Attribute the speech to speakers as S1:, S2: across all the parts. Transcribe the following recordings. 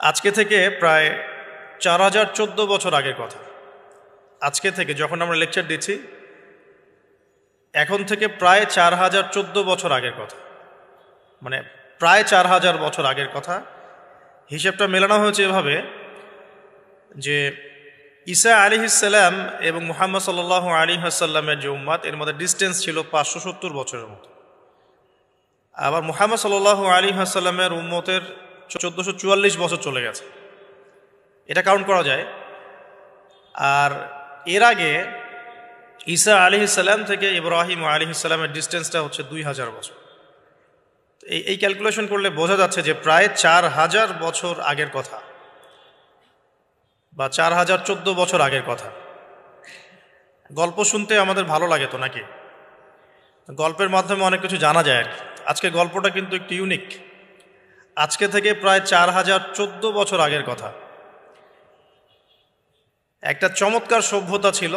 S1: আজকে থেকে প্রায় 4014 বছর আগের কথা। আজকে থেকে যখন আমরা লেকচার দিচ্ছি, এখন থেকে প্রায় 4014 বছর আগের কথা, মানে প্রায় 4000 বছর আগের কথা। হিসেবটা মেলানো হয়েছে এভাবে যে ঈসা আলাইহিসসালাম এবং মুহাম্মদ সাল্লাল্লাহু আলাইহি ওয়াসাল্লামের যে উম্মত, এর মধ্যে ডিস্টেন্স ছিল 570 বছরের মতো। আবার মুহাম্মদ সাল্লাল্লাহু আলাইহি ওয়াসাল্লামের উম্মতের 1444 বছর চলে গেছে, এটা কাউন্ট করা যায়। আর এর আগে ঈসা আলাইহিসসালাম থেকে ইব্রাহিম আলাইহিসসালামের ডিস্টেন্সটা হচ্ছে 2000 বছর। এই ক্যালকুলেশন করলে বোঝা যাচ্ছে যে প্রায় 4000 বছর আগের কথা, বা 4014 বছর আগের কথা। গল্প শুনতে আমাদের ভালো লাগে তো নাকি? গল্পের মাধ্যমে অনেক কিছু জানা যায় আর কি। আজকে গল্পটা কিন্তু একটু ইউনিক। আজকে থেকে প্রায় 4014 বছর আগের কথা। একটা চমৎকার সভ্যতা ছিল,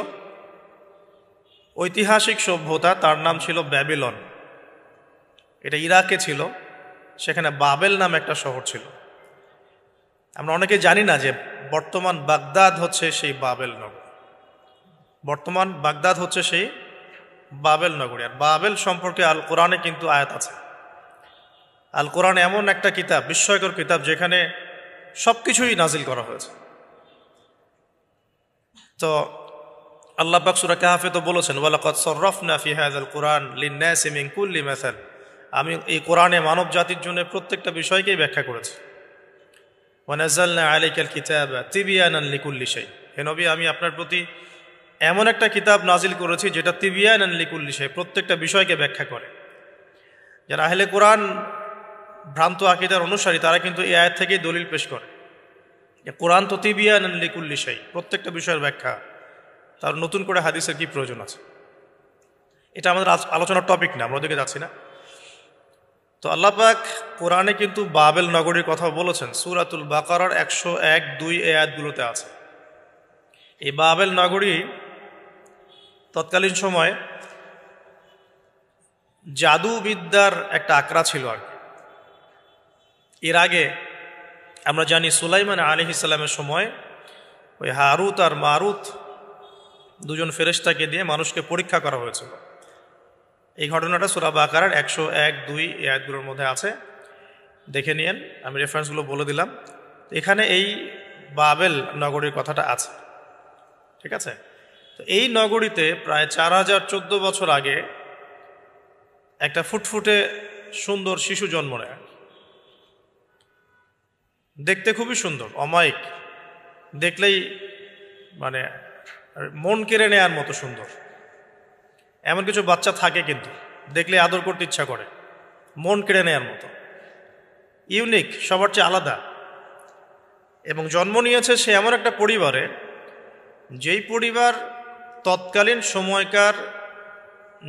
S1: ঐতিহাসিক সভ্যতা, তার নাম ছিল ব্যাবিলন। এটা ইরাকে ছিল, সেখানে বাবেল নামে একটা শহর ছিল। আমরা অনেকে জানি না যে বর্তমান বাগদাদ হচ্ছে সেই বাবেল নগর। বর্তমান বাগদাদ হচ্ছে সেই বাবেল নগরী। আর বাবেল সম্পর্কে আল কোরআনে কিন্তু আয়াত আছে। আল কোরআন এমন একটা কিতাব, বিস্ময়কর কিতাব, যেখানে সব কিছুই নাজিল করা হয়েছে। তো আল্লাহ পাক সূরা কাহফে তো বলেছেন, ওয়ালাকাদ সাররাফনা ফি হাযাল কুরআন লিন-নাসি মিন কুল্লি মাসাল। আমি এই কোরআনে মানব জাতির জন্য প্রত্যেকটা বিষয়কেই ব্যাখ্যা করেছি। ওয়া নাযালনা আলাইকাল কিতাবা তিবয়ানান লিকুল্লি শাই। হে নবী, আমি আপনার প্রতি এমন একটা কিতাব নাজিল করেছি যেটা তিবয়ানান লিকুল্লি শাই, প্রত্যেকটা বিষয়কে ব্যাখ্যা করে। যারা আহলে কোরআন ভ্রান্ত আকীদার অনুসারী, তারা কিন্তু এই আয়াত থেকেই দলিল পেশ করে যে কোরআন তো তিবয়ানান লিকুল্লি শাই, প্রত্যেকটা বিষয়ের ব্যাখ্যা। তার নতুন করে হাদিসের কি প্রয়োজন আছে? এটা আমাদের আলোচনার টপিক না, আমরা ওদিকে যাচ্ছি না। তো আল্লাহ পাক কোরআনে কিন্তু বাবেল নগরীর কথা বলেছেন। সূরাতুল বাকারার 101-2 আয়াতগুলোতে আছে। এই বাবেল নগরী তৎকালীন সময় জাদুবিদ্যার একটা আকড়া ছিল আর কি। এর আগে আমরা জানি সুলাইমান আলাইহিস সালামের সময় ওই হারুত আর মারুত দুজন ফেরেশতাকে দিয়ে মানুষকে পরীক্ষা করা হয়েছিল। এই ঘটনাটা সূরা বাকারার 101-2 আয়াতগুলোর মধ্যে আছে, দেখে নিয়েন। আমি রেফারেন্সগুলো বলে দিলাম। এখানে এই বাবেল নগরীর কথাটা আছে, ঠিক আছে? তো এই নগরীতে প্রায় 4014 বছর আগে একটা ফুটফুটে সুন্দর শিশু জন্ম নেয়। দেখতে খুবই সুন্দর, অমায়িক, দেখলেই মানে মন কেড়ে নেয়ার মতো সুন্দর। এমন কিছু বাচ্চা থাকে কিন্তু দেখলে আদর করতে ইচ্ছা করে, মন কেড়ে নেয়ার মতো, ইউনিক, সবার চেয়ে আলাদা। এবং জন্ম নিয়েছে সে এমন একটা পরিবারে, যেই পরিবার তৎকালীন সময়কার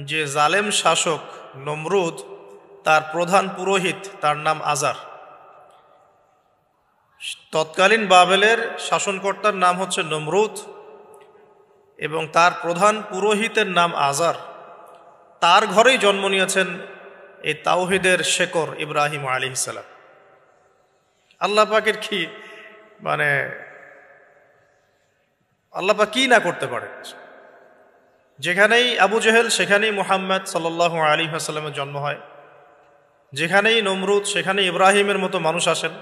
S1: যে জালেম শাসক নমরুদ, তার প্রধান পুরোহিত, তার নাম আজার। তৎকালীন বাবেলের শাসনকর্তার নাম হচ্ছে নমরুদ এবং তার প্রধান পুরোহিতের নাম আজার। তার ঘরেই জন্ম নিয়েছেন এই তাওহীদের শেকর ইব্রাহিম আলাইহিস সালাম। আল্লাহ পাকের কি মানে, আল্লাহ পাক কি না করতে পারে। যেখানেই আবু জেহেল, সেখানেই মুহাম্মদ সাল্লাল্লাহু আলাইহি ওয়াসাল্লামের জন্ম হয়। যেখানেই নমরুদ, সেখানেই ইব্রাহিমের মতো মানুষ আসেন।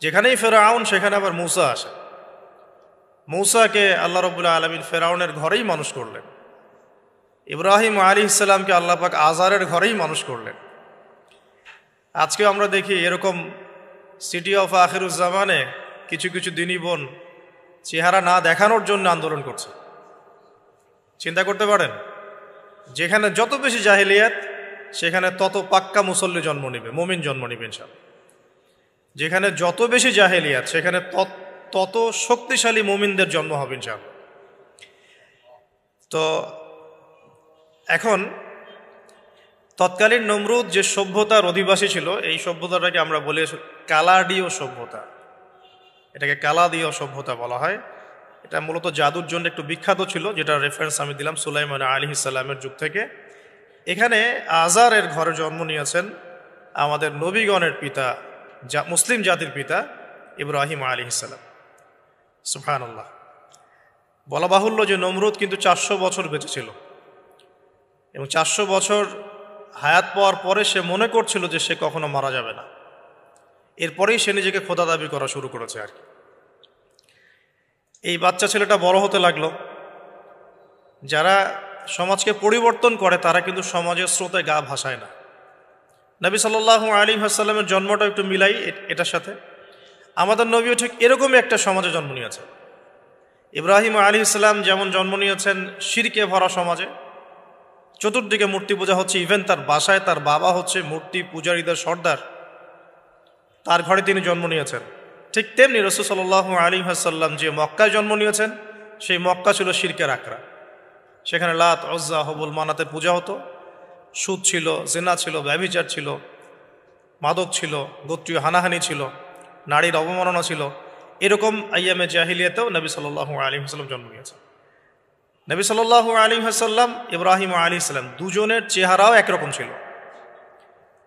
S1: যেখানেই ফেরাউন, সেখানে আবার মূসা আসেন। মূসাকে আল্লাহ রাব্বুল আলামিন ফেরাউনের ঘরেই মানুষ করলেন। ইব্রাহিম আলাইহিস সালামকে আল্লাহ পাক আজারের ঘরেই মানুষ করলেন। আজকেও আমরা দেখি এরকম সিটি অফ আখিরুজ্জামানে কিছু কিছু দিনী বোন চেহারা না দেখানোর জন্য আন্দোলন করছে। চিন্তা করতে পারেন, যেখানে যত বেশি জাহেলিয়াত, সেখানে তত পাক্কা মুসল্লি জন্ম নেবে, মুমিন জন্ম নেবে ইনশাআল্লাহ। যেখানে যত বেশি জাহেলিয়াত, সেখানে তত শক্তিশালী মুমিনদের জন্ম হবে ইনশাআল্লাহ। তো এখন তৎকালীন নমরুদ যে সভ্যতার অধিবাসী ছিল, এই সভ্যতাটাকে আমরা বলি কালাদীয় সভ্যতা। এটাকে কালাদীয় সভ্যতা বলা হয়। এটা মূলত জাদুর জন্য একটু বিখ্যাত ছিল, যেটা রেফারেন্স আমি দিলাম সুলাইমান আলাইহিস সালামের যুগ থেকে। এখানে আজারের ঘরে জন্ম নিয়েছেন আমাদের নবীগণের পিতা, মুসলিম জাতির পিতা ইব্রাহিম আলাইহিস সালাম। সুবহানাল্লাহ। বলা বাহুল্য যে নমরুদ কিন্তু 400 বছর বেঁচে ছিল এবং 400 বছর হায়াত পাওয়ার পরে সে মনে করছিল যে সে কখনো মারা যাবে না। এরপরেই সে নিজেকে খোদা দাবি করা শুরু করেছে আর কি। এই বাচ্চা ছেলেটা বড় হতে লাগলো। যারা সমাজকে পরিবর্তন করে তারা কিন্তু সমাজের স্রোতে গা ভাসায় না। নবী সাল্লাল্লাহু আলাইহি ওয়াসাল্লামের জন্মটা একটু মিলাই এটার সাথে। আমাদের নবীও ঠিক এরকমই একটা সমাজে জন্ম নিয়েছে। ইব্রাহিম আলাইহিস সালাম যেমন জন্ম নিয়েছেন শিরকে ভরা সমাজে, চতুর্দিকে মূর্তি পূজা হচ্ছে, ইভেন তার বাসায় তার বাবা হচ্ছে মূর্তি পূজারীদের সর্দার, তার ঘরে তিনি জন্ম নিয়েছেন। ঠিক তেমনি রাসূল সাল্লাল্লাহু আলাইহি ওয়াসাল্লাম যে মক্কায় জন্ম নিয়েছেন সেই মক্কা ছিল শিরকের আখড়া। সেখানে লাত, উজ্জা, হুবল, মানাতের পূজা হতো, সুদ ছিল, জিনা ছিল, ব্যভিচার ছিল, মাদক ছিল, গোত্রীয় হানাহানি ছিল, নারীর অবমাননা ছিল। এরকম আইয়ামে জাহিলিয়াতেও নবী সাল্লাল্লাহু আলাইহি ওয়াসাল্লাম জন্ম নিয়েছেন। নবী সাল্লাল্লাহু আলাইহি ওয়াসাল্লাম ইব্রাহিম আলাইহিস সালাম দুজনের চেহারাও একরকম ছিল,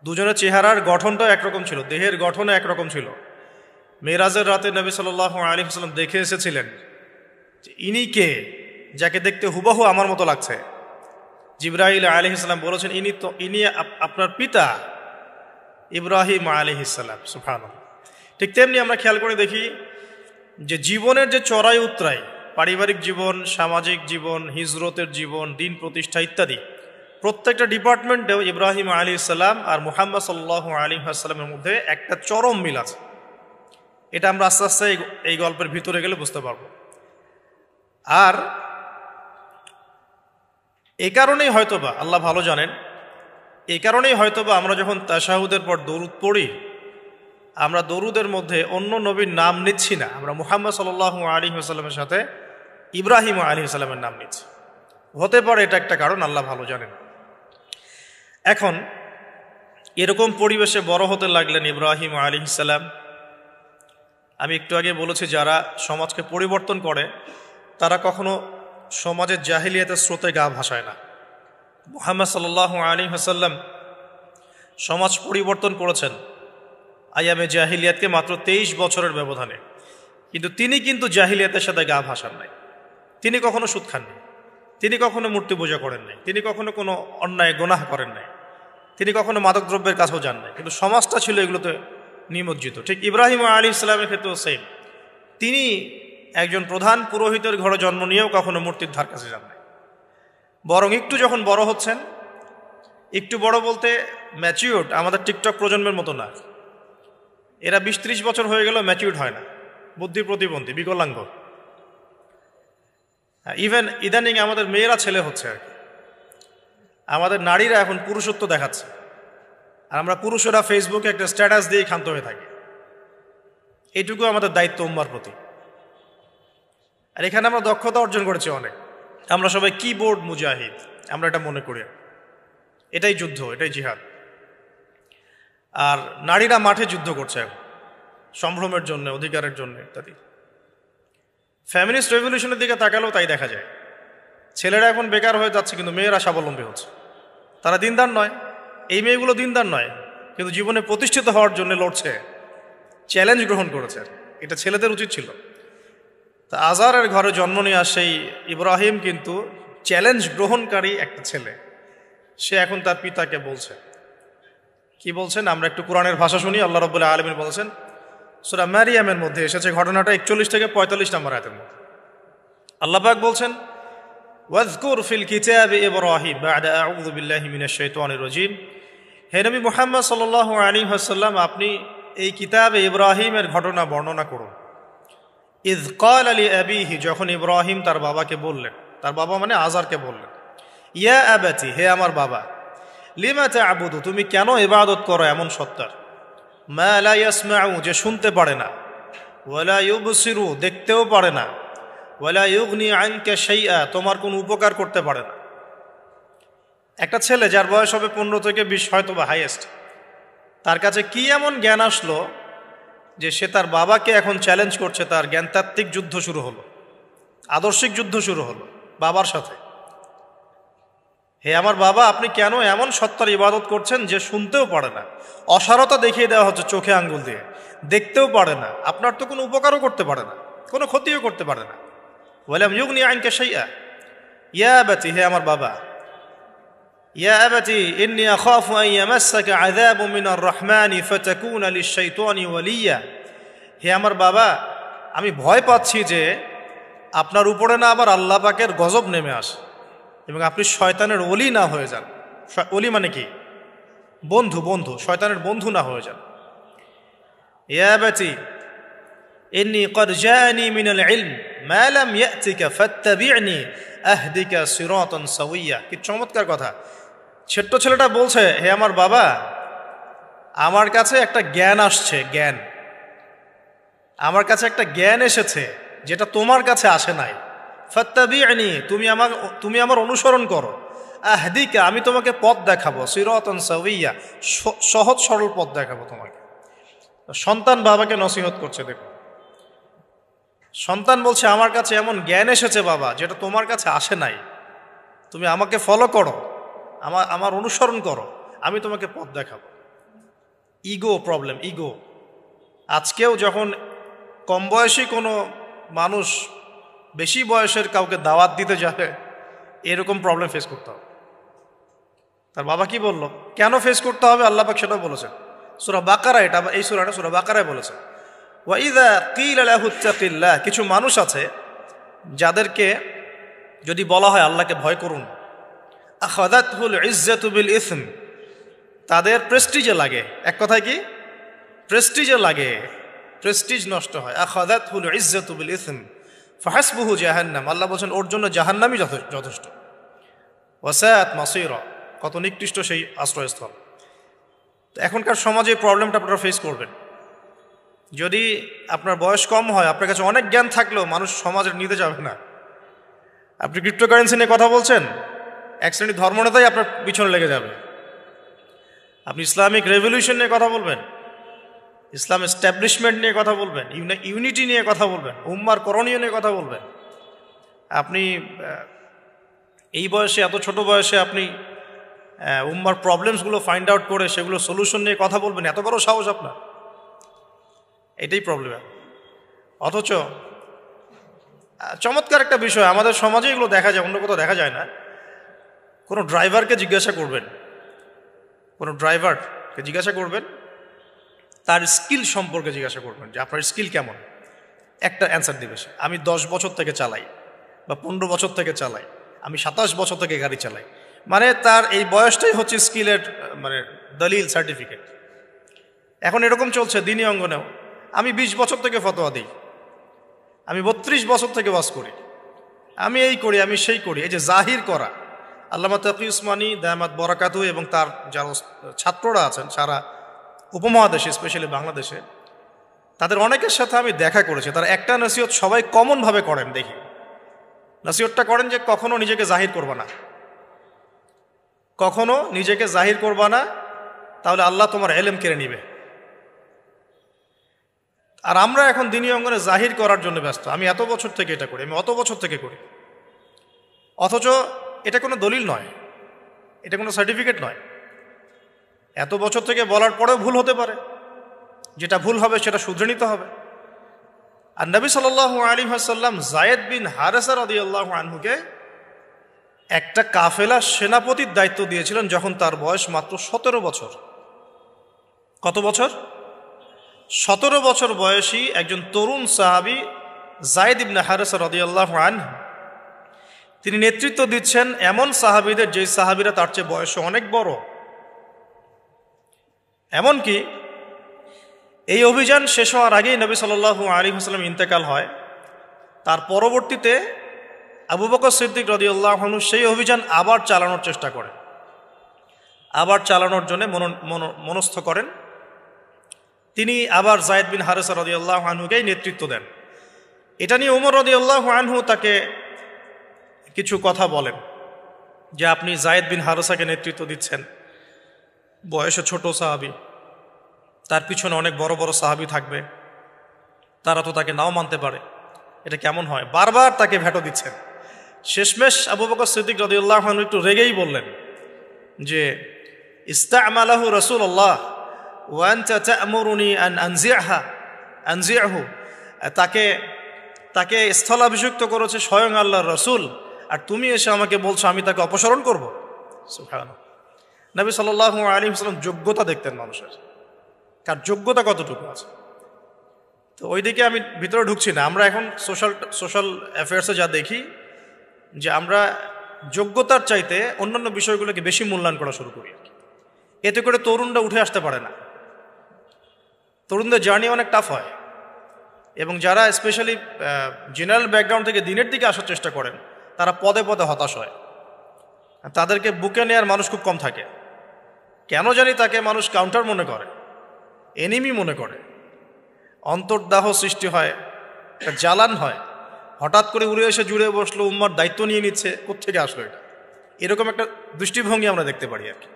S1: দুজনের চেহারার গঠনটাও একরকম ছিল, দেহের গঠনও একরকম ছিল। মেরাজের রাতে নবী সাল্লাল্লাহু আলাইহি ওয়াসাল্লাম দেখে এসেছিলেন যে ইনি কে, যাকে দেখতে হুবহু আমার মতো লাগছে। জিবরাইল আলাইহিস সালাম বলেছেন ইনি আপনার পিতা ইব্রাহিম আলাইহিস সালাম। সুবহানাল্লাহ। ঠিক তেমনি আমরা খেয়াল করে দেখি যে জীবনের যে চড়াই উতরাই, পারিবারিক জীবন, সামাজিক জীবন, হিজরতের জীবন, দিন প্রতিষ্ঠা ইত্যাদি, প্রত্যেকটা ডিপার্টমেন্টেও ইব্রাহিম আলাইহিস সালাম আর মুহাম্মদ সাল্লাল্লাহু আলাইহি ওয়াসাল্লামের মধ্যে একটা চরম মিল আছে। এটা আমরা আস্তে আস্তে এই গল্পের ভিতরে গেলে বুঝতে পারব। আর এই কারণেই হয়তোবা আল্লাহ ভালো জানেন, এই কারণেই হয়তোবা আমরা যখন তাশাহুদের পর দরুদ পড়ি, আমরা দরুদের মধ্যে অন্য নবীর নাম নিচ্ছি না, আমরা মুহাম্মদ সাল্লাল্লাহু আলাইহি ওয়াসাল্লামের সাথে ইব্রাহিম আলাইহিস সালামের নাম নিচ্ছি। হতে পারে এটা একটা কারণ, আল্লাহ ভালো জানেন। এখন এরকম পরিবেশে বড় হতে লাগলেন ইব্রাহিম আলাইহিস সালাম। আমি একটু আগে বলেছি যারা সমাজকে পরিবর্তন করে তারা কখনো সমাজের জাহিলিয়াতের স্রোতে গা ভাসায় না। মুহাম্মদ সাল্লাল্লাহু আলাইহি ওয়াসাল্লাম সমাজ পরিবর্তন করেছেন আইয়ামে জাহিলিয়াতকে মাত্র 23 বছরের ব্যবধানে, কিন্তু তিনি কিন্তু জাহিলিয়াতের সাথে গা ভাসান নাই। তিনি কখনো সুদ খাননি, তিনি কখনো মূর্তি পূজা করেন নাই, তিনি কখনো কোনো অন্যায় গুনাহ করেন নাই, তিনি কখনো মাদকদ্রব্যের কাছেও যান নাই, কিন্তু সমাজটা ছিল এগুলোতে নিমজ্জিত। ঠিক ইব্রাহিম আলাইহিস সালামের ক্ষেত্রেও সেম, তিনি একজন প্রধান পুরোহিতের ঘরে জন্ম নিয়েও কখনো মূর্তির ধার কাছে যান নাই। বরং একটু যখন বড় হচ্ছেন, একটু বড় বলতে ম্যাচিউরড, আমাদের টিকটক প্রজন্মের মতো না, এরা 20-30 বছর হয়ে গেল ম্যাচিউরড হয় না, বুদ্ধি প্রতিবন্ধী, বিকলাঙ্গ। ইভেন ইদানিং আমাদের মেয়েরা ছেলে হচ্ছে আর কি। আমাদের নারীরা এখন পুরুষত্ব দেখাচ্ছে, আর আমরা পুরুষেরা ফেসবুকে একটা স্ট্যাটাস দিয়ে ক্ষান্ত হয়ে থাকি। এইটুকু আমাদের দায়িত্ব উম্মার প্রতি। আর এখানে আমরা দক্ষতা অর্জন করেছি অনেক। আমরা সবাই কিবোর্ড মুজাহিদ, আমরা এটা মনে করি। এটাই যুদ্ধ, এটাই জিহাদ। আর নারীরা মাঠে যুদ্ধ করছে এখন সম্ভ্রমের জন্য, অধিকারের জন্য ইত্যাদি। ফ্যামিলিস্ট রেভলিউশনের দিকে তাকালেও তাই দেখা যায়। ছেলেরা এখন বেকার হয়ে যাচ্ছে, কিন্তু মেয়েরা স্বাবলম্বী হচ্ছে। তারা দিনদার নয়, এই মেয়েগুলো দিনদার নয়, কিন্তু জীবনে প্রতিষ্ঠিত হওয়ার জন্য লড়ছে, চ্যালেঞ্জ গ্রহণ করেছে। এটা ছেলেদের উচিত ছিল। তা আজারের ঘরে জন্ম নেওয়া সেই ইব্রাহিম কিন্তু চ্যালেঞ্জ গ্রহণকারী একটা ছেলে। সে এখন তার পিতাকে বলছে, কি বলছেন আমরা একটু কোরআনের ভাষা শুনি। আল্লাহ রাব্বুল আলামিন বলেছেন সূরা মারিয়ামের মধ্যে এসেছে ঘটনাটা 41 থেকে 45 নম্বর আয়াতের মধ্যে। আল্লাহ পাক বলছেন, ওয়াজকুর ফিল কিতাবি ইব্রাহিম বা'দা আউযু বিল্লাহি মিনাশ শাইতানির রাজীম। হে নবী মুহাম্মদ সাল্লাল্লাহু আলাইহি ওয়াসাল্লাম, আপনি এই কিতাবে ইব্রাহিমের ঘটনা বর্ণনা করুন। ইয ক্বালা লিআবিহি, যখন ইব্রাহিম তার বাবাকে বললেন, তার বাবা মানে আজারকে বললেন, ইয়া আবাতি, হে আমার বাবা, লিমা তা'বুদু, তুমি কেন ইবাদত করো এমন সত্তার, মা লা ইয়াসমাউ, যে শুনতে পারে না, ওয়ালা ইউবসিরু, দেখতেও পারে না, ওয়ালা ইউগনি আনকা শাইআ, তোমার কোনো উপকার করতে পারে না। একটা ছেলে যার বয়স হবে 15 থেকে 20 হয়তো বা হাইয়েস্ট, তার কাছে কি এমন জ্ঞান আসলো যে সে তার বাবাকে এখন চ্যালেঞ্জ করছে। তার জ্ঞানতাত্ত্বিক যুদ্ধ শুরু হলো, আদর্শিক যুদ্ধ শুরু হলো বাবার সাথে। হে আমার বাবা, আপনি কেন এমন সত্তার ইবাদত করছেন যে শুনতেও পারে না? অসারতা দেখিয়ে দেওয়া হচ্ছে চোখে আঙ্গুল দিয়ে, দেখতেও পারে না, আপনার তো কোনো উপকারও করতে পারে না, কোনো ক্ষতিও করতে পারে না। ওয়ালাম ইউগনি আনকা শাইআ, ইয়া আবাতি, হে আমার বাবা, ইয়া আবাতি ইন্নী আখাফু আন ইয়ামাসসাকা আযাবুম মিনার রাহমানি ফাতাকুনা লিশ-শাইতানি ওয়ালিয়্যা, হে আমার বাবা, আমি ভয় পাচ্ছি যে আপনার উপরে না আবার আল্লাহ পাকের গজব নেমে আসে এবং আপনি শয়তানের ওলি না হয়ে যান। ওলি মানে কি? বন্ধু, বন্ধু, শয়তানের বন্ধু না হয়ে যান। ইয়া আবাতি ইন্নী ক্বাদ জাআনি মিনাল ইলম মা লাম ইয়াতিকা ফাত্তাবি'নি আহদিকা সিরাতান সাওয়্যা। কি চমৎকার কথা! ছোট্ট ছেলেটা বলছে, হে আমার বাবা, আমার কাছে একটা জ্ঞান আসছে, জ্ঞান, আমার কাছে একটা জ্ঞান এসেছে যেটা তোমার কাছে আসে নাই। ফাত্তাবি'নি, তুমি আমার অনুসরণ করো। আহদিকা, আমি তোমাকে পথ দেখাবো। সিরাতান সাওয়্যা, সহজ সরল পথ দেখাবো তোমাকে। সন্তান বাবাকে নসিহত করছে। দেখো, সন্তান বলছে, আমার কাছে এমন জ্ঞান এসেছে বাবা যেটা তোমার কাছে আসে নাই, তুমি আমাকে ফলো করো, আমার অনুসরণ করো, আমি তোমাকে পথ দেখাবো। Ego problem, ego. আজকেও যখন কম বয়সী কোনো মানুষ বেশি বয়সের কাউকে দাওয়াত দিতে যাবে, এরকম প্রবলেম ফেস করতে হবে। তার বাবা কি বলল, কেন ফেস করতে হবে আল্লাহ পাক সেটাও বলেছেন সূরা বাকারা, এটা এই সূরাটা সূরা বাকারায় বলেছে। ওয়া ইযা কিলা লাহু ইত্তাকিল্লাহ, কিছু মানুষ আছে যাদেরকে যদি বলা হয় আল্লাহকে ভয় করুন, আখাযাতহুল ইজ্জাতু বিল ইসম, তাদের প্রেস্টিজে লাগে। এক কথায় কি? প্রেস্টিজে লাগে, প্রেস্টিজ নষ্ট হয়। আখাযাতহুল ইজ্জাতু বিল ইসম ফাহাসবুহু জাহান্নাম, আল্লাহ বলেন ওর জন্য জাহান্নামই যথেষ্ট। ওয়াসাআত মাসীরা, কত নিকৃষ্ট সেই আশ্রয়স্থল। তো এখনকার সমাজে এই প্রবলেমটা আপনারা ফেস করবেন। যদি আপনার বয়স কম হয়, আপনার কাছে অনেক জ্ঞান থাকলেও মানুষ সমাজের নিতে যাবে না। আপনি ক্রিপ্টোকারেন্সি নিয়ে কথা বলছেন, এক শ্রেণী ধর্মনেতাই আপনার পিছনে লেগে যাবে। আপনি ইসলামিক রেভলিউশন নিয়ে কথা বলবেন, ইসলাম এস্টাবলিশমেন্ট নিয়ে কথা বলবেন, ইউনিটি নিয়ে কথা বলবেন, উম্মার করণীয় নিয়ে কথা বলবেন। আপনি এই বয়সে, এত ছোট বয়সে আপনি উম্মার প্রবলেমসগুলো ফাইন্ড আউট করে সেগুলো সলিউশন নিয়ে কথা বলবেন, এত বড় সাহস আপনার? এটাই প্রবলেম। অথচ চমৎকার একটা বিষয়, আমাদের সমাজে এগুলো দেখা যায়, অন্য কোথাও দেখা যায় না। কোনো ড্রাইভারকে জিজ্ঞাসা করবেন, কোনো ড্রাইভারকে জিজ্ঞাসা করবেন, তার স্কিল সম্পর্কে জিজ্ঞাসা করবেন যে আপনার স্কিল কেমন। একটা অ্যান্সার দিবে সে, আমি 10 বছর থেকে চালাই, বা 15 বছর থেকে চালাই, আমি 27 বছর থেকে গাড়ি চালাই। মানে তার এই বয়সটাই হচ্ছে স্কিলের মানে দলিল, সার্টিফিকেট। এখন এরকম চলছে দ্বীনি অঙ্গনেও। আমি 20 বছর থেকে ফতোয়া দিই, আমি 32 বছর থেকে ওয়াজ করি, আমি এই করি, আমি সেই করি। এই যে জাহির করা, আল্লামা তাকি উসমানী দায়ামাত বরাকাতু এবং তার যারা ছাত্ররা আছেন সারা উপমহাদেশে, স্পেশালি বাংলাদেশে, তাদের অনেকের সাথে আমি দেখা করেছি। তারা একটা নসিহত সবাই কমনভাবে করেন, দেখি নসিহতটা করেন যে কখনো নিজেকে জাহির করবা না, কখনো নিজেকে জাহির করবা না, তাহলে আল্লাহ তোমার এলেম কেড়ে নিবে। আর আমরা এখন দ্বীনি অঙ্গনে জাহির করার জন্য ব্যস্ত। আমি এত বছর থেকে এটা করি, আমি অত বছর থেকে করি, অথচ এটা কোনো দলিল নয়, এটা কোনো সার্টিফিকেট নয়। এত বছর থেকে বলার পরেও ভুল হতে পারে, যেটা ভুল হবে সেটা শুধরে নিতে হবে। আর নবী সাল্লাল্লাহু আলাইহি ওয়াসাল্লাম যায়েদ বিন হারেসা রাদিয়াল্লাহু আনহুকে একটা কাফেলা সেনাপতির দায়িত্ব দিয়েছিলেন যখন তার বয়স মাত্র 17 বছর। কত বছর? 17 বছর বয়সী একজন তরুণ সাহাবী যায়েদ ইবনে হারেসা রাদিয়াল্লাহু আনহু, তিনি নেতৃত্ব দিচ্ছেন এমন সাহাবীদের যে সাহাবীরা তার চেয়ে বয়সে অনেক বড়। এমনকি এই অভিযান শেষ হওয়ার আগেই নবী সাল্লাল্লাহু আলাইহি ওয়াসাল্লাম ইন্তেকাল হয়। তার পরবর্তীতে আবু বকর সিদ্দিক রাদিয়াল্লাহু আনহু সেই অভিযান আবার চালানোর চেষ্টা করেন, আবার চালানোর জন্য মনস্থ করেন। তিনি আবার যায়েদ বিন হারেসা রাদিয়াল্লাহু আনহুকেই নেতৃত্ব দেন। এটা নিয়ে ওমর রাদিয়াল্লাহু আনহু তাকে কিছু কথা বলেন যে আপনি যায়েদ বিন হারেসাকে নেতৃত্ব দিচ্ছেন, বয়সে ছোট সাহাবী, তার পিছনে অনেক বড় বড় সাহাবী থাকবে, তারা তো তাকে নাও মানতে পারে, এটা কেমন হয়? বারবার তাকে ভেটো দিচ্ছেন। শেষমেশ আবু বকর সিদ্দিক রাদিয়াল্লাহু আনহু একটু রেগেই বললেন যে ইস্তা'মালাহু রাসূলুল্লাহ ওয়া আনতা তা'মুরুনি আন আনজি'হু, তাকে স্থলাভিষিক্ত করেছে স্বয়ং আল্লাহর রাসূল, আর তুমি এসে আমাকে বলছো আমি তাকে অপসারণ করব। সুবহানাল্লাহ। নবী সাল্লাল্লাহু আলাইহি ওয়াসাল্লাম যোগ্যতা দেখতেন মানুষের, কার যোগ্যতা কতটুকু আছে। তো ওইদিকে আমি ভিতরে ঢুকছি না। আমরা এখন সোশ্যাল অ্যাফেয়ার্সে যা দেখি যে আমরা যোগ্যতার চাইতে অন্যান্য বিষয়গুলোকে বেশি মূল্যায়ন করা শুরু করি। এতে করে তরুণরা উঠে আসতে পারে না, তরুণদের জার্নি অনেক টাফ হয়। এবং যারা স্পেশালি জেনারেল ব্যাকগ্রাউন্ড থেকে দিনের দিকে আসার চেষ্টা করেন তারা পদে পদে হতাশ হয়, তাদেরকে বুকে নেওয়ার মানুষ খুব কম থাকে। কেন জানি তাকে মানুষ কাউন্টার মনে করে, এনিমি মনে করে, অন্তর্দাহ সৃষ্টি হয়, জ্বালান হয়। হঠাৎ করে উড়ে এসে জুড়ে বসলো, উম্মার দায়িত্ব নিয়ে নিচ্ছে, কোত্থেকে আসলো এটা? এরকম একটা দৃষ্টিভঙ্গি আমরা দেখতে পারি আর কি।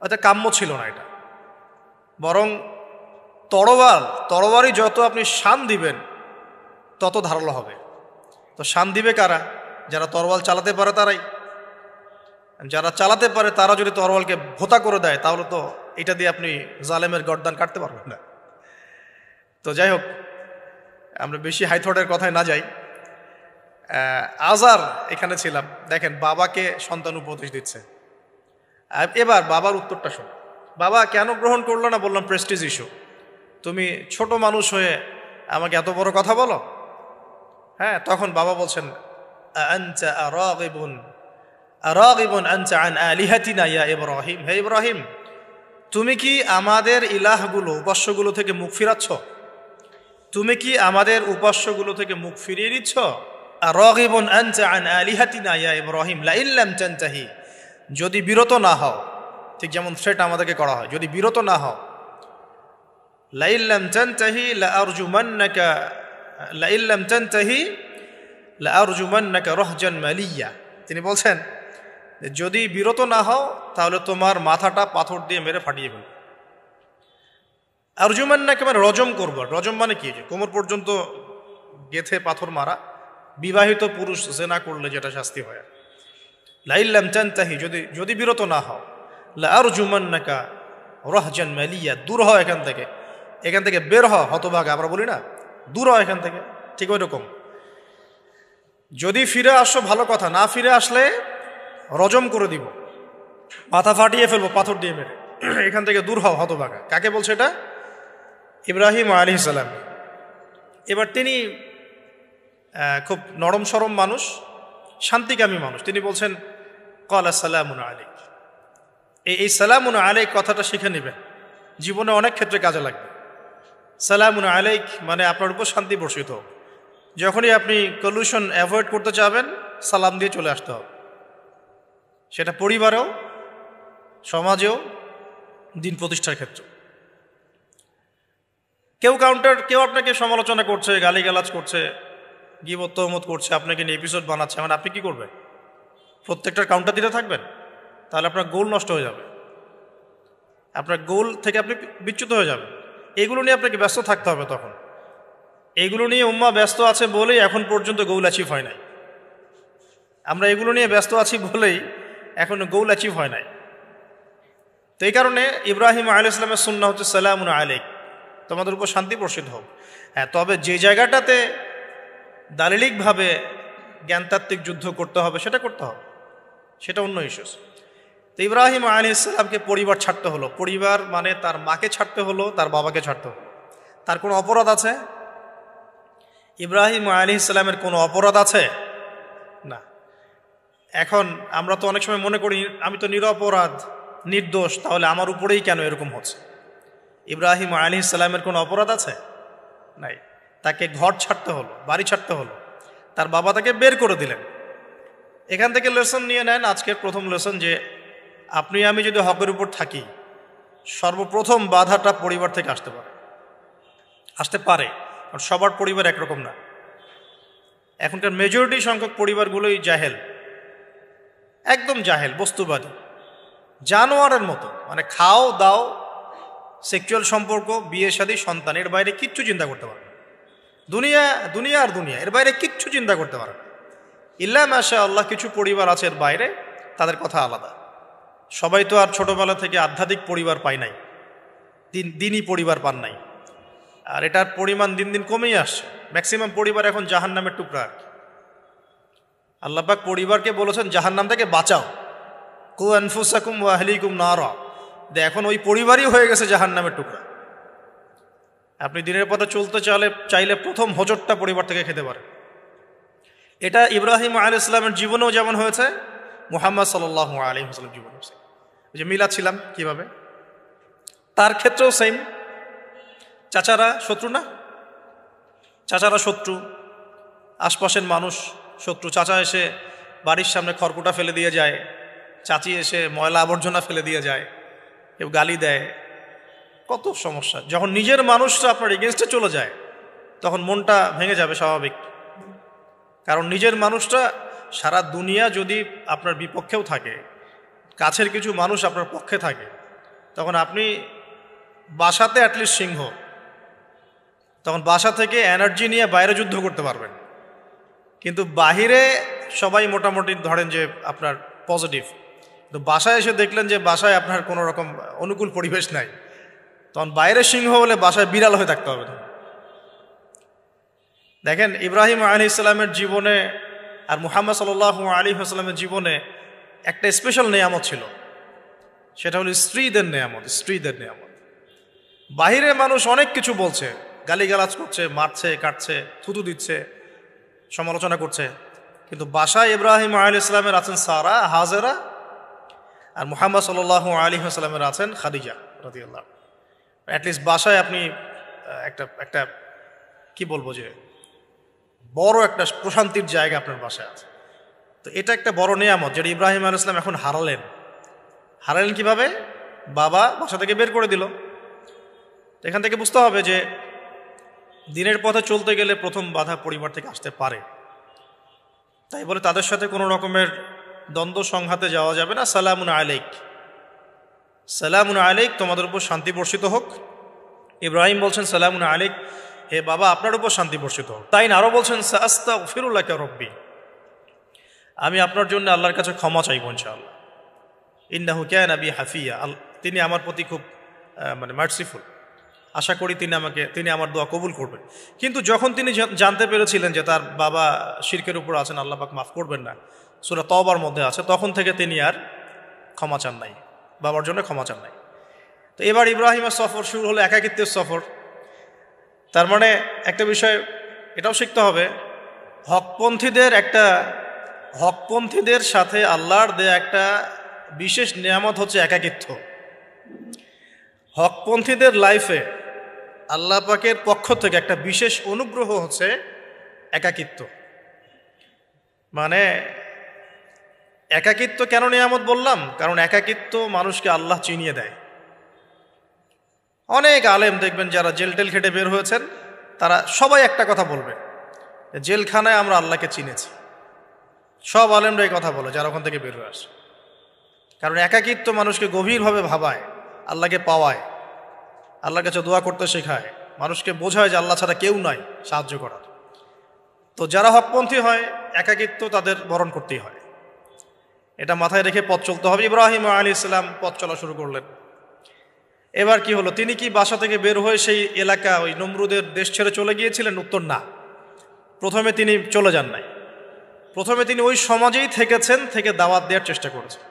S1: এটা কাম্য ছিল না এটা। বরং তরবারি যত আপনি শান দিবেন তত ধারালো হবে। তো শান দিবে কারা? যারা তরোয়াল চালাতে পারে তারাই। যারা চালাতে পারে তারা যদি তরোয়ালকে ভোতা করে দেয় তাহলে তো এটা দিয়ে আপনি জালেমের গর্দান কাটতে পারবেন না। তো যাই হোক, আমরা বেশি হাইথটের কথায় না যাই। আজার এখানে ছিলাম, দেখেন বাবাকে সন্তান উপদেশ দিচ্ছে। এবার বাবার উত্তরটা শোনো। বাবা কেন গ্রহণ করলো না? বললাম প্রেস্টিজ ইস্যু। তুমি ছোট মানুষ হয়ে আমাকে এত বড় কথা বলো? হ্যাঁ, তখন বাবা বলছেন আনতা আরাগিবুন আনতা আন আলিহাতিনা ইয়া ইব্রাহিম। হে ইব্রাহিম, তুমি কি আমাদের ইলাহগুলো, উপাস্যগুলো থেকে মুখ ফিরাচ্ছ? তুমি কি আমাদের উপাস্যগুলো থেকে মুখ ফিরিয়ে নিচ্ছ? আরাগিবুন আনতা আন আলিহাতিনা ইয়া ইব্রাহিম লাইন লাম তানতাহি, যদি বিরত না হও, ঠিক যেমন থ্রেট আমাদেরকে করা হয়, যদি বিরত না হও, লাইন লাম তানতাহি লাআরজুমান্নাকা লাইন লাম তানতাহি লাআরজুমান্নাকা রাহজান মালিয়া। তিনি বলছেন যদি বিরত না হও তাহলে তোমার মাথাটা পাথর দিয়ে মেরে ফাটিয়ে ফেলব। আরজুমান্নাকা মানে রজম করব। রজম মানে কি? কোমর পর্যন্ত গেথে পাথর মারা। বিবাহিত পুরুষ জেনা করলে যেটা শাস্তি হয়। লাইন লাম তানতাহি, যদি বিরত না হও, লাআরজুমান্নাকা রাহজান মালিয়া, দূর হও এখান থেকে বের হও হতভাগা। আমরা বলি না, দূর হও এখান থেকে, ঠিক ওই রকম। যদি ফিরে আসো ভালো কথা, না ফিরে আসলে রজম করে দিব, মাথা ফাটিয়ে ফেলবো পাথর দিয়ে মেরে। এখান থেকে দূর হও হতভাগা। কাকে বলছে এটা? ইব্রাহিম আলাইহিস সালাম। এবার তিনি খুব নরম সরম মানুষ, শান্তিকামী মানুষ। তিনি বলছেন ক্বালা সালামুন আলাইক। এই সালামুন আলাইক কথাটা শিখে নেবেন, জীবনে অনেক ক্ষেত্রে কাজে লাগবে। সালামুন আলাইক মানে আপনার উপর শান্তি বর্ষিত হোক। যখনই আপনি কলিউশন অ্যাভয়েড করতে চাবেন সালাম দিয়ে চলে আসতে হবে, সেটা পরিবারেও, সমাজেও, দিন প্রতিষ্ঠার ক্ষেত্রে। কেউ আপনাকে সমালোচনা করছে, গালিগালাজ করছে, গীবত তহমত করছে, আপনাকে নিয়ে এপিসোড বানাচ্ছে, মানে আপনি কি করবেন? প্রত্যেকটার কাউন্টার দিতে থাকবেন? তাহলে আপনার গোল নষ্ট হয়ে যাবে, আপনার গোল থেকে আপনি বিচ্যুত হয়ে যাবেন। এগুলো নিয়ে আপনাকে ব্যস্ত থাকতে হবে। তখন এগুলো নিয়ে উম্মাহ ব্যস্ত আছে বলেই এখন পর্যন্ত গোল অ্যাচিভ হয় নাই। আমরা এগুলো নিয়ে ব্যস্ত আছি বলেই এখনো গোল অ্যাচিভ হয় নাই। তো এই কারণে ইব্রাহিম আলাইহিস সালামের সুন্নাহ হচ্ছে সালামুন আলাইক, তোমাদের উপর শান্তি বর্ষিত হোক। হ্যাঁ, তবে যে জায়গাটাতে দালিলিকভাবে জ্ঞানতাত্ত্বিক যুদ্ধ করতে হবে সেটা করতে হবে, সেটা অন্য ইস্যুস। তো ইব্রাহিম আলাইহিস সালামকে পরিবার ছাড়তে হলো। পরিবার মানে তার মাকে ছাড়তে হলো, তার বাবাকে ছাড়তে হলো। তার কোনো অপরাধ আছে? ইব্রাহিম আলাইহিস সালামের কোনো অপরাধ আছে? না। এখন আমরা তো অনেক সময় মনে করি আমি তো নিরপরাধ, নির্দোষ, তাহলে আমার উপরেই কেন এরকম হচ্ছে? ইব্রাহিম আলাইহিস সালামের কোনো অপরাধ আছে? নাই। তাকে ঘর ছাড়তে হলো, বাড়ি ছাড়তে হলো, তার বাবা তাকে বের করে দিলেন। এখান থেকে লেসন নিয়ে নেন আজকের প্রথম লেসন, যে আপনি আমি যদি হকের উপর থাকি সর্বপ্রথম বাধাটা পরিবার থেকে আসতে পারে, কারণ সবার পরিবার একরকম না। এখনকার মেজরিটি সংখ্যক পরিবারগুলোই জাহেল, একদম জাহেল, বস্তুবাদী, জানোয়ারের মতো। মানে খাও দাও, সেক্সুয়াল সম্পর্ক, বিয়ে শাদী, সন্তান, এর বাইরে কিচ্ছু চিন্তা করতে পারে না। দুনিয়া আর দুনিয়া, এর বাইরে কিচ্ছু চিন্তা করতে পারে না। ইল্লা মাশা আল্লাহ, কিছু পরিবার আছে এর বাইরে, তাদের কথা আলাদা। সবাই তো আর ছোটবেলা থেকে আধ্যাত্মিক পরিবার পায় নাই। দিনই পরিবার পান নাই। আর এটার পরিমাণ দিন দিন কমেই আসছে। ম্যাক্সিমাম পরিবার এখন জাহান্নামের টুকরা আর কি। আল্লাহ পাক পরিবারকে বলেছেন জাহান্নাম থেকে বাঁচাও, কু আনফুসাকুম ওয়া আহলিকুম নারা। এখন ওই পরিবারই হয়ে গেছে জাহান্নামের টুকরা। আপনি দিনের পথে চলতে চাইলে প্রথম হোঁচটটা পরিবার থেকে খেতে পারেন। এটা ইব্রাহিম আলাইহিস সালামের জীবনেও যেমন হয়েছে, মুহাম্মদ সাল্লাল্লাহু আলাইহি ওয়াসাল্লামের জীবনেও সেম। যে মিলাচ্ছিলাম কিভাবে, তার ক্ষেত্রেও সেম। চাচারা শত্রু না, চাচারা শত্রু, আশপাশের মানুষ শত্রু। চাচা এসে বাড়ির সামনে খড়কুটা ফেলে দিয়ে যায়, চাচি এসে ময়লা আবর্জনা ফেলে দিয়ে যায়, কেউ গালি দেয়, কত সমস্যা। যখন নিজের মানুষরা আপনার এগেনস্টে চলে যায় তখন মনটা ভেঙে যাবে স্বাভাবিক। কারণ নিজের মানুষটা সারা দুনিয়া যদি আপনার বিপক্ষেও থাকে, কাছের কিছু মানুষ আপনার পক্ষে থাকে, তখন আপনি বাসাতে অ্যাটলিস্ট সিংহ, তখন বাসা থেকে এনার্জি নিয়ে বাইরে যুদ্ধ করতে পারবেন। কিন্তু বাহিরে সবাই মোটামুটি ধরেন যে আপনার পজিটিভ, তো বাসায় এসে দেখলেন যে বাসায় আপনার কোনো রকম অনুকূল পরিবেশ নাই, তখন বাইরে সিংহ হলে বাসায় বিড়াল হয়ে থাকতে হবে। দেখেন ইব্রাহিম আলাইহিস সালামের জীবনে আর মুহাম্মদ সাল্লাল্লাহু আলাইহি ওয়াসাল্লামের জীবনে একটা স্পেশাল নেয়ামত ছিল, সেটা হলো স্ত্রীদের নেয়ামত। স্ত্রীদের নেয়ামত। বাহিরে মানুষ অনেক কিছু বলছে, গালিগালাজ করছে, মারছে, কাটছে, থুতু দিচ্ছে, সমালোচনা করছে, কিন্তু বাসায় ইব্রাহিম আলাইহিস সালামের আছেন সারা, হাজেরা, আর মুহাম্মদ সাল্লাল্লাহু আলাইহি ওয়াসাল্লামের আছেন খাদিজা রাদিয়াল্লাহু। অ্যাটলিস্ট বাসায় আপনি একটা কি বলবো যে বড় একটা প্রশান্তির জায়গা আপনার বাসায় আছে। তো এটা একটা বড় নিয়ামত যেটা ইব্রাহিম আলাইহিস সালাম এখন হারালেন। কিভাবে? বাবা বাসা থেকে বের করে দিল। এখান থেকে বুঝতে হবে যে দিনের পথে চলতে গেলে প্রথম বাধা পরিবার থেকে আসতে পারে। তাই বলে তাদের সাথে কোনো রকমের দ্বন্দ্ব সংঘাতে যাওয়া যাবে না। সালামুন আলাইক, সালামুন আলাইক, তোমাদের উপর শান্তি বর্ষিত হোক। ইব্রাহিম বলছেন সালামুন আলাইক, হে বাবা আপনার উপর শান্তি বর্ষিত হোক। তাই আরও বলছেন আস্তাগফিরুল্লাকা রব্বি, আমি আপনার জন্য আল্লাহর কাছে ক্ষমা চাইব ইনশাআল্লাহ। ইন্নাহু কানা বি হাফিয়া, তিনি আমার প্রতি খুব মার্সিফুল, আশা করি তিনি আমার দোয়া কবুল করবেন। কিন্তু যখন তিনি জানতে পেরেছিলেন যে তার বাবা শিরকের উপর আছেন, আল্লাহ পাক মাফ করবেন না, সূরা তওবার মধ্যে আছে, তখন থেকে তিনি আর ক্ষমা চান নাই, বাবার জন্য ক্ষমা চান নাই। তো এবার ইব্রাহিমের সফর শুরু হলো, একাকিত্বের সফর। তার মানে একটা বিষয় এটাও শিখতে হবে, হকপন্থীদের সাথে আল্লাহর দেয়া একটা বিশেষ নিয়ামত হচ্ছে একাকিত্ব। হকপন্থীদের লাইফে আল্লাহ পাকের পক্ষ থেকে একটা বিশেষ অনুগ্রহ হচ্ছে একাকিত্ব। মানে একাকিত্ব কেন নিয়ামত বললাম? কারণ একাকিত্ব মানুষকে আল্লাহ চিনিয়ে দেয়। অনেক আলেম দেখবেন যারা জেল খেটে বের হয়েছেন, তারা সবাই একটা কথা বলবে, জেলখানায় আমরা আল্লাহকে চিনেছি। সব আলেমরা এই কথা বলে যারা ওখান থেকে বের হয়ে আসে। কারণ একাকিত্ব মানুষকে গভীরভাবে ভাবায়, আল্লাহকে পাওয়ায়, আল্লাহর কাছে দোয়া করতে শেখায়, মানুষকে বোঝায় যে আল্লাহ ছাড়া কেউ নাই সাহায্য করার। তো যারা হকপন্থী হয় একাকিত্ব তাদের বরণ করতেই হয়, এটা মাথায় রেখে পথ চলতে হবে। ইব্রাহিম আলাইহিস সালাম পথ চলা শুরু করলেন। এবার কি হলো? তিনি কি বাসা থেকে বের হয়ে সেই এলাকা, ওই নমরুদের দেশ ছেড়ে চলে গিয়েছিলেন? উত্তর না। প্রথমে তিনি চলে যান নাই, প্রথমে তিনি ওই সমাজেই থেকেছেন, থেকে দাওয়াত দেওয়ার চেষ্টা করেছেন।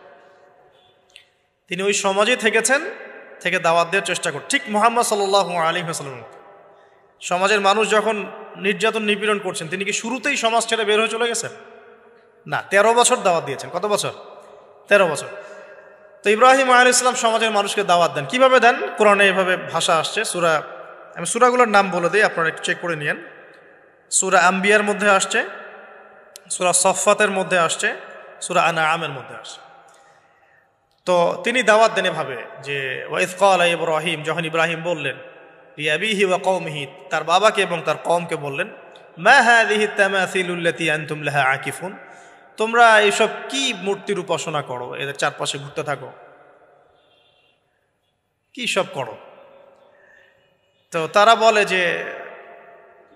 S1: তিনি ওই সমাজেই থেকেছেন, থেকে দাওয়াত দেওয়ার চেষ্টা করেন। ঠিক মুহাম্মদ সাল্লাল্লাহু আলাইহি ওয়াসাল্লাম সমাজের মানুষ যখন নির্যাতন নিপীড়ন করছেন, তিনি কি শুরুতেই সমাজ ছেড়ে বের হয়ে চলে গেছেন? না, 13 বছর দাওয়াত দিয়েছেন। কত বছর? 13 বছর। তো ইব্রাহিম আলাইহিস সালাম সমাজের মানুষকে দাওয়াত দেন। কিভাবে দেন? কোরআনে এভাবে ভাষা আসছে। আমি সূরাগুলোর নাম বলে দিই, আপনারা একটু চেক করে নিয়েন। সূরা আম্বিয়ার মধ্যে আসছে, সূরা সফফাতের মধ্যে আসছে, সূরা আনআমের মধ্যে আসছে। তো তিনি দাওয়াত দেন এভাবে যে ওয়াইজ ক্বালা ইব্রাহিম, যখন ইব্রাহিম বললেন লিআবিহি ওয়া কওমিহি, তার বাবাকে এবং তার কওমকে বললেন, মা হাযিহি তামাসিলুল্লাতী আনতুম লাহা আকিফুন, তোমরা এইসব কি মূর্তির উপাসনা করো, এদের চারপাশে ঘুরতে থাকো, কি সব করো? তো তারা বলে যে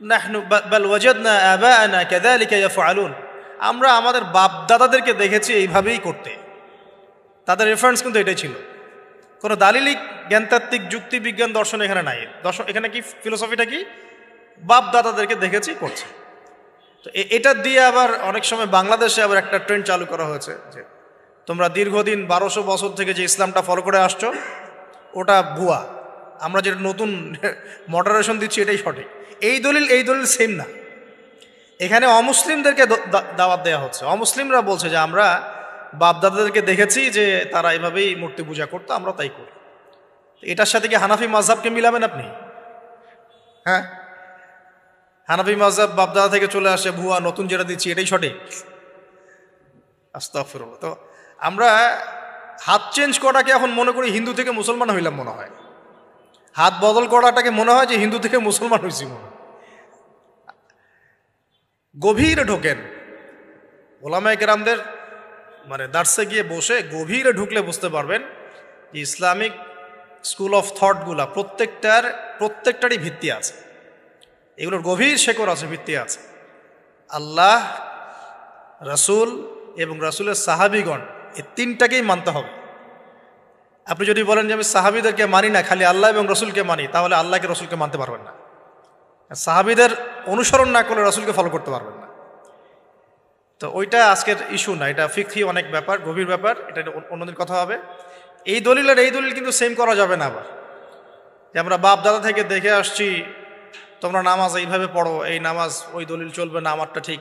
S1: নাহনু বাল ওয়াজাদনা আবাআনা কাযালিকা ইয়াফআলুন, আমরা আমাদের বাপ দাদাদেরকে দেখেছি এইভাবেই করতে। তাদের রেফারেন্স কিন্তু এটাই ছিল কোনো দালিলিক জ্ঞানতাত্ত্বিক যুক্তি বিজ্ঞান দর্শন এখানে নাই। দর্শন এখানে কি ফিলোসফিটা কি, বাপ দাদাদেরকে দেখেছি করছে। তো এটা দিয়ে আবার অনেক সময় বাংলাদেশে আবার একটা ট্রেন্ড চালু করা হয়েছে যে তোমরা দীর্ঘদিন 1200 বছর থেকে যে ইসলামটা ফলো করে আসছো ওটা ভুয়া, আমরা যেটা নতুন মডারেশন দিচ্ছি এটাই সঠিক। এই দলিল সেম না। এখানে অমুসলিমদেরকে দাওয়াত দেওয়া হচ্ছে। অমুসলিমরা বলছে যে আমরা বাপদাদাদেরকে দেখেছি যে তারা এভাবেই মূর্তি পূজা করতো, আমরা তাই করি। এটার সাথে কি হানাফি মাযহাবকে মিলাবেন আপনি? হ্যাঁ, হানাফি মাযহাব বাপদাদা থেকে চলে আসে, ভুয়া, নতুন যেটা দিচ্ছি এটাই সঠিক। আস্তাগফিরুল্লাহ। তো আমরা হাত চেঞ্জ করাটাকে এখন মনে করি হিন্দু থেকে মুসলমান হইলাম মনে হয়, হাত বদল করাটাকে মনে হয় যে হিন্দু থেকে মুসলমান হয়েছি মনে হয়। গভীরে ঢোকেন, ওলামায়ে কেরামদের মানে দার্সে গিয়ে বসে গভীরে ঢুকলে বুঝতে পারবেন যে ইসলামিক স্কুল অফ থটগুলা প্রত্যেকটারই ভিত্তি আছে, এগুলোর গভীর শেকড় আছে, ভিত্তি আছে। আল্লাহ, রাসূল এবং রাসূলের সাহাবীগণ, এই তিনটাকেই মানতে হবে। আপনি যদি বলেন যে আমি সাহাবীদেরকে মানি না, খালি আল্লাহ এবং রসুলকে মানি, তাহলে আল্লাহকে রসুলকে মানতে পারবেন না। সাহাবীদের অনুসরণ না করলে রসুলকে ফলো করতে পারবেন না। তো ওইটা আজকের ইস্যু না, এটা ফিকহি অনেক ব্যাপার, গভীর ব্যাপার, এটা অন্যদিন কথা হবে। এই দলিল আর এই দলিল কিন্তু সেম করা যাবে না। আবার যে আমরা বাপ দাদা থেকে দেখে আসছি তোমরা নামাজ এইভাবে পড়ো, এই নামাজ ওই দলিল চলবে না, আমারটা ঠিক,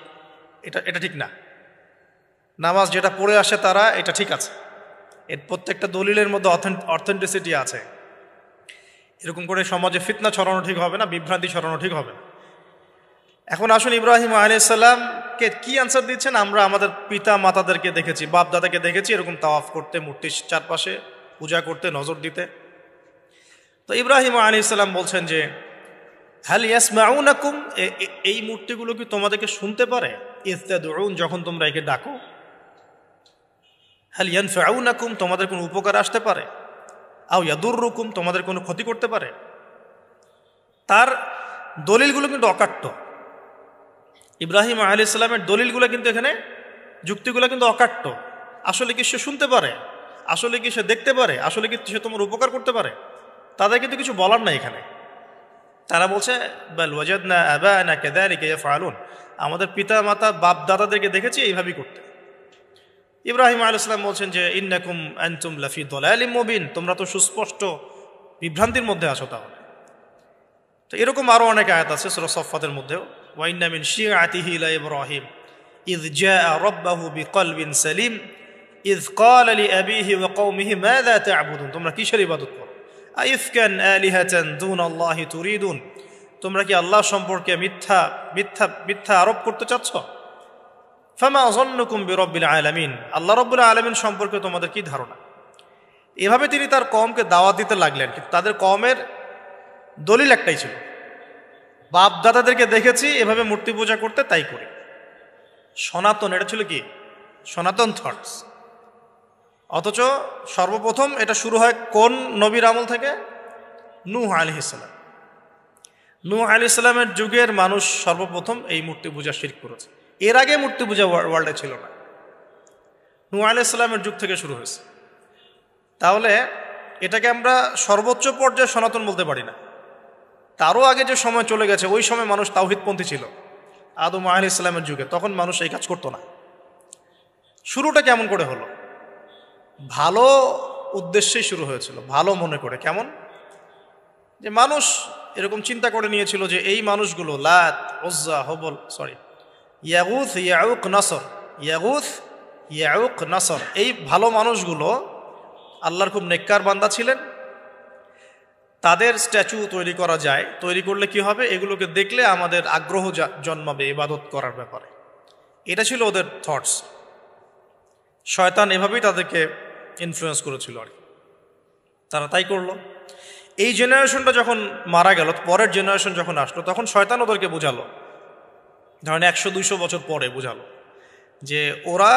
S1: এটা ঠিক না। নামাজ যেটা পড়ে আসে তারা এটা ঠিক আছে, এর প্রত্যেকটা দলিলের মধ্যে অথেন্টিসিটি আছে। এরকম করে সমাজে ফিতনা ছড়ানো ঠিক হবে না, বিভ্রান্তি ছড়ানো ঠিক হবে না। এখন আসুন, ইব্রাহিম আলাইহিস সালামকে কি আনসার দিচ্ছেন? আমরা আমাদের পিতা মাতাদেরকে দেখেছি, বাপ দাদাকে দেখেছি এরকম তাওয়াফ করতে, মূর্তির চারপাশে পূজা করতে, নজর দিতে। তো ইব্রাহিম আলাইহিস সালাম বলছেন যে হাল ইয়াসমাউনাকুম, এই মূর্তিগুলো কি তোমাদেরকে শুনতে পারে? ইয তাদউন, যখন তোমরা একে ডাকো। হাল ইয়ানফাউনাকুম, তোমাদের কোনো উপকার আসতে পারে? আও ইয়াদুররুকুম, তোমাদের কোনো ক্ষতি করতে পারে? তার দলিলগুলো কিন্তু অকাট্য। ইব্রাহিম আলাইহিস সালামের দলিলগুলো কিন্তু এখানে, যুক্তিগুলো কিন্তু অকাট্য। আসলে কি সে শুনতে পারে? আসলে কি সে দেখতে পারে? আসলে কি সে তোমার উপকার করতে পারে? তাদের কিন্তু কিছু বলার নাই এখানে। তারা বলছে বাল ওয়াজাদনা আবানা কাযালিকা ইয়াফআলুন, আমাদের পিতা মাতা বাপ দাদাদেরকে দেখেছি এইভাবেই করতে। ইব্রাহিম আলাইহিস সালাম বলছেন যে ইন্নাকুম আনতুম লাফি দালালিম মুবিন, তোমরা তো সুস্পষ্ট বিভ্রান্তির মধ্যে আছো। তাহলে তো এরকম আরো অনেক আয়াত আছে সূরা সাফফাতের মধ্যেও, ওয়া ইন্না মিন শিআতিহি লা ইব্রাহিম ইয জাআ রাব্বাহু বিকলবিন সালিম ইয ক্বালা লিআবিহি ওয়া কওমিহি মাযা তা'বুদুন, তোমরা কিসের ইবাদত করো? আইফকান আলিহাতান দুনাল্লাহি তুরিদুন, তোমরা কি আল্লাহ সম্পর্কে মিথ্যা আরোপ করতে চাচ্ছ? ফামা যন্নুকুম বিরাব্বিল আলামিন, আল্লাহ রাব্বুল আলামিন সম্পর্কে তোমাদের কি ধারণা? এভাবে তিনি তার কওমকে দাওয়াত দিতে লাগলেন। কিন্তু তাদের কওমের দলিল একটাই ছিল, বাপ দাদাদেরকে দেখেছি এভাবে মূর্তি পূজা করতে, তাই করি। সনাতন, এটা ছিল কি সনাতন থটস। অথচ সর্বপ্রথম এটা শুরু হয় কোন নবীর আমল থেকে? নূহ আলাইহিস সালাম। নূহ আলাইহিস সালামের যুগের মানুষ সর্বপ্রথম এই মূর্তি পূজা শিরক করেছে। এর আগে মূর্তি পূজা ওয়ার্ল্ডে ছিল না, নূহ আলাইহিস সালামের যুগ থেকে শুরু হয়েছে। তাহলে এটাকে আমরা সর্বোচ্চ পর্যায়ে সনাতন বলতে পারি না। তারও আগে যে সময় চলে গেছে, ওই সময় মানুষ তাওহীদপন্থী ছিল। আদম আলাইহিস সালামের যুগে তখন মানুষ এই কাজ করতো না। শুরুটা কেমন করে হলো? ভালো উদ্দেশ্যেই শুরু হয়েছিল, ভালো মনে করে। কেমন? যে মানুষ এরকম চিন্তা করে নিয়েছিল যে এই মানুষগুলো লাত, উজ্জা, হবল, ইয়াগুথ, ইয়াউক, নাসর, ইয়াগুথ, ইয়াউক, নাসর, এই ভালো মানুষগুলো আল্লাহর খুব নেককার বান্দা ছিলেন। তাদের স্ট্যাচু তৈরি করা যায়, তৈরি করলে কি হবে? এগুলোকে দেখলে আমাদের আগ্রহ জন্মাবে ইবাদত করার ব্যাপারে। এটা ছিল ওদের থটস। শয়তান এভাবেই তাদেরকে ইনফ্লুয়েন্স করেছিল আর কি, তারা তাই করলো। এই জেনারেশনটা যখন মারা গেল, পরের জেনারেশন যখন আসলো, তখন শয়তান ওদেরকে বোঝালো, ধরেন 100-200 বছর পরে বোঝালো যে ওরা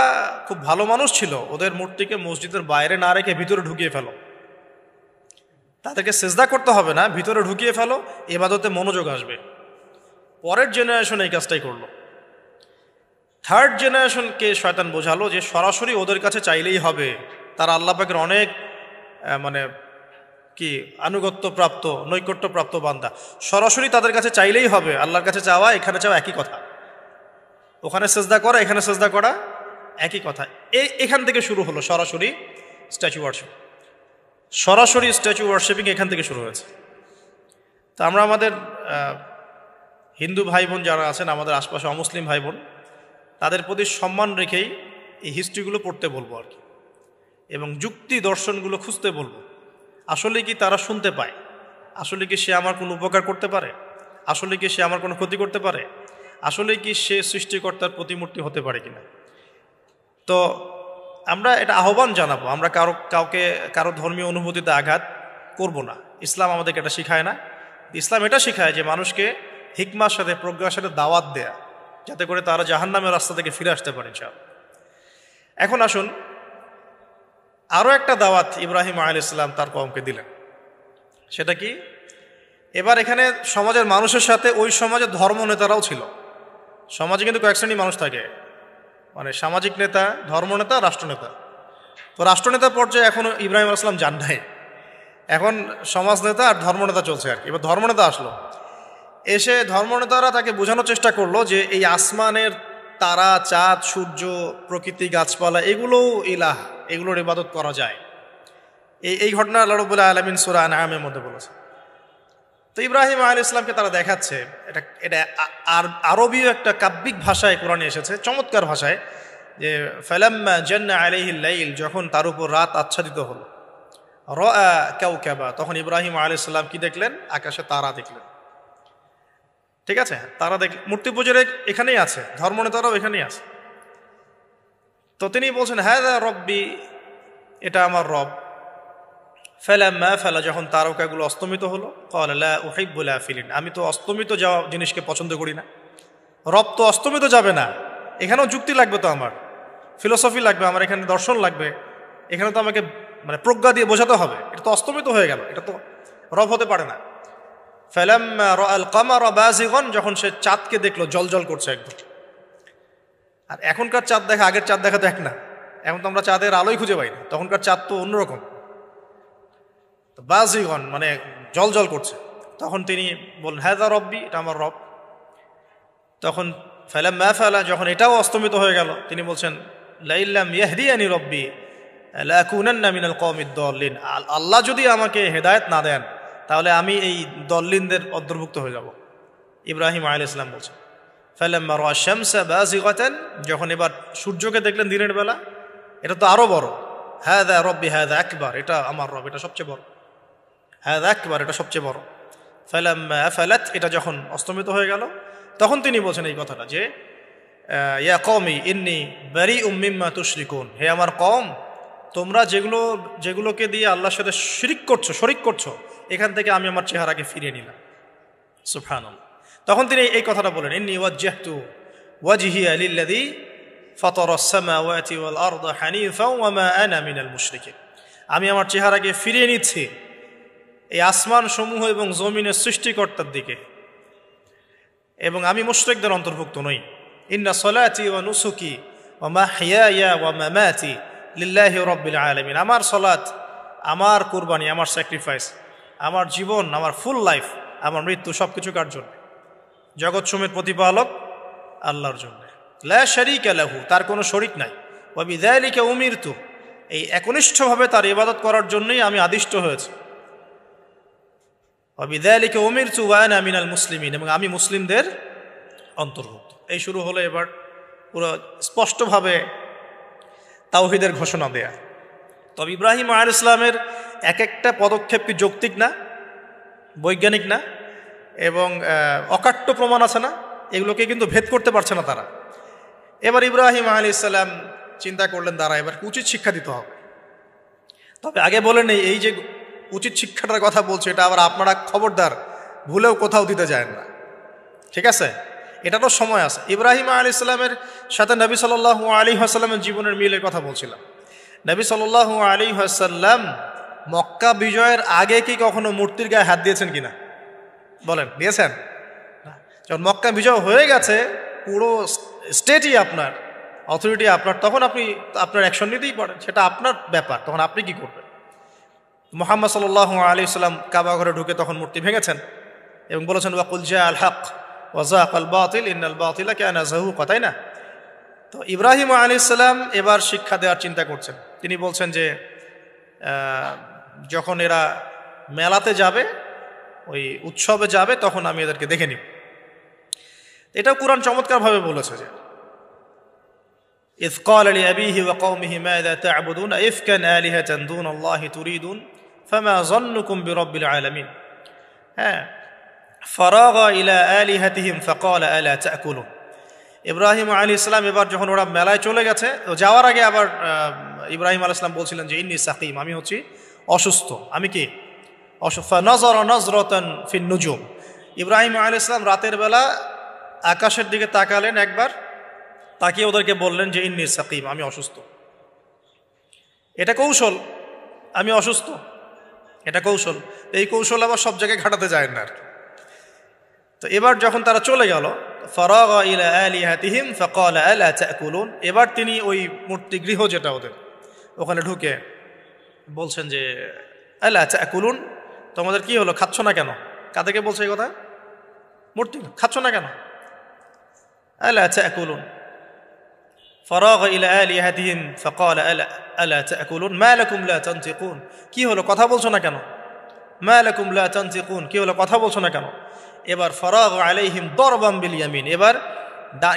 S1: খুব ভালো মানুষ ছিল, ওদের মূর্তিকে মসজিদের বাইরে না রেখে ভিতরে ঢুকিয়ে ফেলো, তাদেরকে সেজদা করতে হবে না, ভিতরে ঢুকিয়ে ফেলো, ইবাদতে মনোযোগ আসবে। পরের জেনারেশন এই কাজটাই করলো। থার্ড জেনারেশনকে শয়তান বোঝালো যে সরাসরি ওদের কাছে চাইলেই হবে, তারা আল্লাহ পাকের অনেক কি আনুগত্যপ্রাপ্ত নৈকট্যপ্রাপ্ত বান্দা, সরাসরি তাদের কাছে চাইলেই হবে। আল্লাহর কাছে চাওয়া এখানে চাওয়া একই কথা, ওখানে সেজদা করা এখানে সেজদা করা একই কথা। এখান থেকে শুরু হলো সরাসরি স্ট্যাচু ওয়ার্শিপ, সরাসরি স্ট্যাচু ওয়ার্শিপিং এখান থেকে শুরু হয়েছে। তা আমরা আমাদের হিন্দু ভাই বোন যারা আছেন, আমাদের আশপাশে অমুসলিম ভাই বোন, তাদের প্রতি সম্মান রেখেই এই হিস্ট্রিগুলো পড়তে বলবো আর কি, এবং যুক্তি দর্শনগুলো খুঁজতে বলবো। আসলে কি তারা শুনতে পায়? আসলে কি সে আমার কোনো উপকার করতে পারে? আসলে কি সে আমার কোনো ক্ষতি করতে পারে? আসলে কি সে সৃষ্টিকর্তার প্রতিমূর্তি হতে পারে কিনা? তো আমরা এটা আহ্বান জানাবো, আমরা কারো ধর্মীয় অনুভূতিতে আঘাত করব না। ইসলাম আমাদেরকে এটা শিখায় না। ইসলাম এটা শিখায় যে মানুষকে হিকমার সাথে প্রজ্ঞার সাথে দাওয়াত দেয়া, যাতে করে তারা জাহান্নামের রাস্তা থেকে ফিরে আসতে পারে ইনশাআল্লাহ। এখন আসুন, আরও একটা দাওয়াত ইব্রাহিম আলাইহিস সালাম তার কওমকে দিলেন। সেটা কি? এবার এখানে সমাজের মানুষের সাথে ওই সমাজের ধর্ম নেতারাও ছিল। সমাজে কিন্তু কয়েক শ্রেণীর মানুষ থাকে, মানে সামাজিক নেতা, ধর্মনেতা, রাষ্ট্রনেতা। তো রাষ্ট্রনেতা পর্যায়ে এখনও ইব্রাহিম আলাইহিস সালাম যান নাই, এখন সমাজ নেতা আর ধর্মনেতা চলছে আর কি। এবার ধর্মনেতা আসলো, এসে ধর্মনেতারা তাকে বোঝানোর চেষ্টা করলো যে এই আসমানের তারা, চাঁদ, সূর্য, প্রকৃতি, গাছপালা, এগুলোও ইলাহ, এগুলোর ইবাদত করা যায়। এই ঘটনা আল্লাহ রাব্বুল আলামিন সূরা আনআমের মধ্যে বলেছে। তো ইব্রাহিম আলাইহিস সালামকে তারা দেখাচ্ছে, এটা আরবীয় একটা কাব্যিক ভাষায় কোরআনে এসেছে, চমৎকার ভাষায়, যে ফালাম্মা জান্না আলাইহিল লাইল, যখন তার উপর রাত আচ্ছাদিত হলো, রাআ কাওকাবা, তখন ইব্রাহিম আলাইহিস সালাম কি দেখলেন? আকাশে তারা দেখলেন। ঠিক আছে, তারা মূর্তি পূজার এখানেই আছে, ধর্মনেতারাও এখানেই আছে। তো তিনি বলছেন হাযা রব্বি, এটা আমার রব। ফালাম্মা ফালা, যখন তারকাগুলো অস্তমিত হলো, ক্বালা লা উহিব্বুল আফিলিন, আমি তো অস্তমিত যাওয়া জিনিসকে পছন্দ করি না। রব তো অস্তমিত যাবে না, এখানেও যুক্তি লাগবে, তো আমার ফিলোসফি লাগবে, আমার এখানে দর্শন লাগবে, এখানে তো আমাকে মানে প্রজ্ঞা দিয়ে বোঝাতে হবে। এটা তো অস্তমিত হয়ে গেল, এটা তো রব হতে পারে না। ফালাম্মা রাআল কামারা বাযিগান, যখন সে চাঁদকে দেখলো জলজল করছে একদম। আর এখনকার চাঁদ দেখা আগের চাঁদ দেখা তো এক না, এখন তো আমরা চাঁদের আলোই খুঁজে পাই না, তখনকার চাঁদ তো অন্যরকম। বাযিগান মানে জলজল করছে। তখন তিনি বললেন হাযা রব্বি, এটা আমার রব। তখন ফালাম্মা ফালা, যখন এটাও অস্তমিত হয়ে গেল, তিনি বলছেন লাইল্লাম ইয়াহদিয়ানি রব্বি লাকুনান্না মিনাল কওমিদ দাল্লিন, আল্লাহ যদি আমাকে হেদায়েত না দেন তাহলে আমি এই দল্লিনদের অন্তর্ভুক্ত হয়ে যাব। ইব্রাহিম আলাইহিস সালাম বলছেন ফালাম্মা রাআ শামসা বাযিগাতান, যখন এবার সূর্যকে দেখলেন দিনের বেলা, এটা তো আরো বড়। হাযা রব্বি হাযা আকবার, এটা আমার রব, এটা সবচেয়ে বড়। হাযা আকবার, এটা সবচেয়ে বড়। ফালাম্মা আফালাত, এটা যখন অস্তমিত হয়ে গেল, তখন তিনি বলছেন এই কথাটা যে ইয়া কওমি ইন্নী বারিউম মিম্মা তুশরিকুন, হে আমার কওম, তোমরা যেগুলোকে দিয়ে আল্লাহর সাথে শরিক করছো, এখান থেকে আমি আমার চেহারাকে ফিরিয়ে নিলাম। সুবহানাল্লাহ। তখন তিনি এই কথাটা বলেন ইন্নী ওয়াজ্জাহতু ওয়াজহিয়া লিল্লাযী ফাতারাস সামাওয়াতি ওয়াল আরদা হানিফাও ওয়া মা আনা মিনাল মুশরিকিন, আমি আমার চেহারাকে ফিরিয়ে নিচ্ছি এই আসমান সমূহ এবং জমিনের সৃষ্টিকর্তার দিকে, এবং আমি মুশরিকদের অন্তর্ভুক্ত নই। ইন্না সলাতি ওয়া নুসুকি ওয়া মাহইয়ায়া ওয়া মামাতি লিল্লাহি রাব্বিল আলামিন, আমার সলাত, আমার কুরবানি, আমার স্যাক্রিফাইস, আমার জীবন, আমার ফুল লাইফ, আমার মৃত্যু, সব কিছু কার জন্য? জগৎ সমেত প্রতিপালক আল্লাহর জন্য। লা শারীকা লাহু, তার কোনো শরিক নাই। ওয়া বিযালিকা উমিরতু, এই একনিষ্ঠভাবে তার ইবাদত করার জন্যই আমি আদিষ্ট হয়েছি। ওয়া বিযালিকা উমিরতু ওয়া আনা মিনাল মুসলিমিন, এবং আমি মুসলিমদের অন্তর্ভুক্ত। এই শুরু হলো এবার পুরো স্পষ্টভাবে তাওহীদের ঘোষণা দেয়া। তবে ইব্রাহিম আলাইহিস সালামের এক একটা পদক্ষেপ কি যৌক্তিক না, বৈজ্ঞানিক না, এবং অকাট্য প্রমাণ আছে না, এগুলোকে কিন্তু ভেদ করতে পারছে না তারা। এবার ইব্রাহিম আলাইহিস সালাম চিন্তা করলেন দ্বারা এবার উচিত শিক্ষা দিতে হবে। তবে আগে বলে নেই, এই যে উচিত শিক্ষাটার কথা বলছে, এটা আবার আপনারা খবরদার ভুলেও কোথাও দিতে যায় না, ঠিক আছে? এটারও সময় আছে। ইব্রাহিম আলাইহিস সালামের সাথে নবী সাল্লাল্লাহু আলাইহি ওয়াসাল্লামের জীবনের মিলের কথা বলছিলাম। নবী সাল্লাল্লাহু আলাইহি ওয়াসাল্লাম মক্কা বিজয়ের আগে কি কখনো মূর্তির গায়ে হাত দিয়েছেন কিনা বলেন? দিয়েছেন? যখন মক্কা বিজয় হয়ে গেছে, পুরো স্টেটই আপনার, অথরিটি আপনার, তখন আপনি আপনার অ্যাকশন নিতেই পারেন, সেটা আপনার ব্যাপার, তখন আপনি কি করবেন? মুহাম্মদ সাল্লাল্লাহু আলাইহি সাল্লাম কাবা ঘরে ঢুকে তখন মূর্তি ভেঙেছেন এবং বলেছেন ওয়াকুল জা আল হক ওয়াজাকাল বাতিল ইন্নাল বাতিলা কানা যাহুকা, তাই না? তো ইব্রাহিম আলাইহিস সালাম এবার শিক্ষা দেওয়ার চিন্তা করছেন। তিনি বলছেন যে যখন এরা মেলাতে যাবে, ওই উৎসবে যাবে, তখন আমি এদেরকে দেখে নিব। এটাও কুরআন চমৎকারভাবে বলেছে যে ইয ক্বালা লিআবিহি ওয়া কওমিহি মাযা তা'বুদুন আইফকান আলিহাতান দুনাল্লাহি তুরিদুন ফামা যান্নুকুম বিরাব্বিল আলামিন। হ্যাঁ, ফারাগা ইলা আলিহাতিহিম ফাকালা আলা তা'কুলুন। ইব্রাহিম আলাইহিস সালাম এবার যখন ওরা মেলায় চলে গেছে, তো যাওয়ার আগে আবার ইব্রাহিম আলাইহিস সালাম বলছিলেন যে ইন্নী সাকিম, আমি হচ্ছি অসুস্থ। আমি কি অসুস্থ? নাযারা নাযরাতান ফিন নুজুম। ইব্রাহিম আলাইহিস সালাম রাতের বেলা আকাশের দিকে তাকালেন একবার, তাকিয়ে ওদেরকে বললেন যে ইন্নী সাকিম, আমি অসুস্থ। এটা কৌশল, আমি অসুস্থ, এটা কৌশল। এই কৌশল আবার সব জায়গায় ঘাটাতে যায় না আর কি। তো এবার যখন তারা চলে গেল, ফারাগা ইলা আলিহাতিহিম ফাকালা আলা তা'কুলুন, এবার তিনি ওই মূর্তি গৃহ যেটা ওদের, ওখানে ঢুকে বলছেন যে আলা তা'কুলুন, তোমাদের কি হলো, খাচ্ছ না কেন? কাদেরকে বলছে এই কথা? মূর্তি, খাচ্ছ না কেন? আলা তা'কুলুন। ফারাগা ইলা আলিহাতিহিম ফাকালা আলা তা'কুলুন মা লাকুম লা তানতিকুন, কি হলো, কথা বলছো না কেন? মা লাকুম লা তানতিকুন, কি হলো, কথা বলছো না কেন? এবার ফারাগা আলাইহিম দরবাম বিল ইয়ামিন, এবার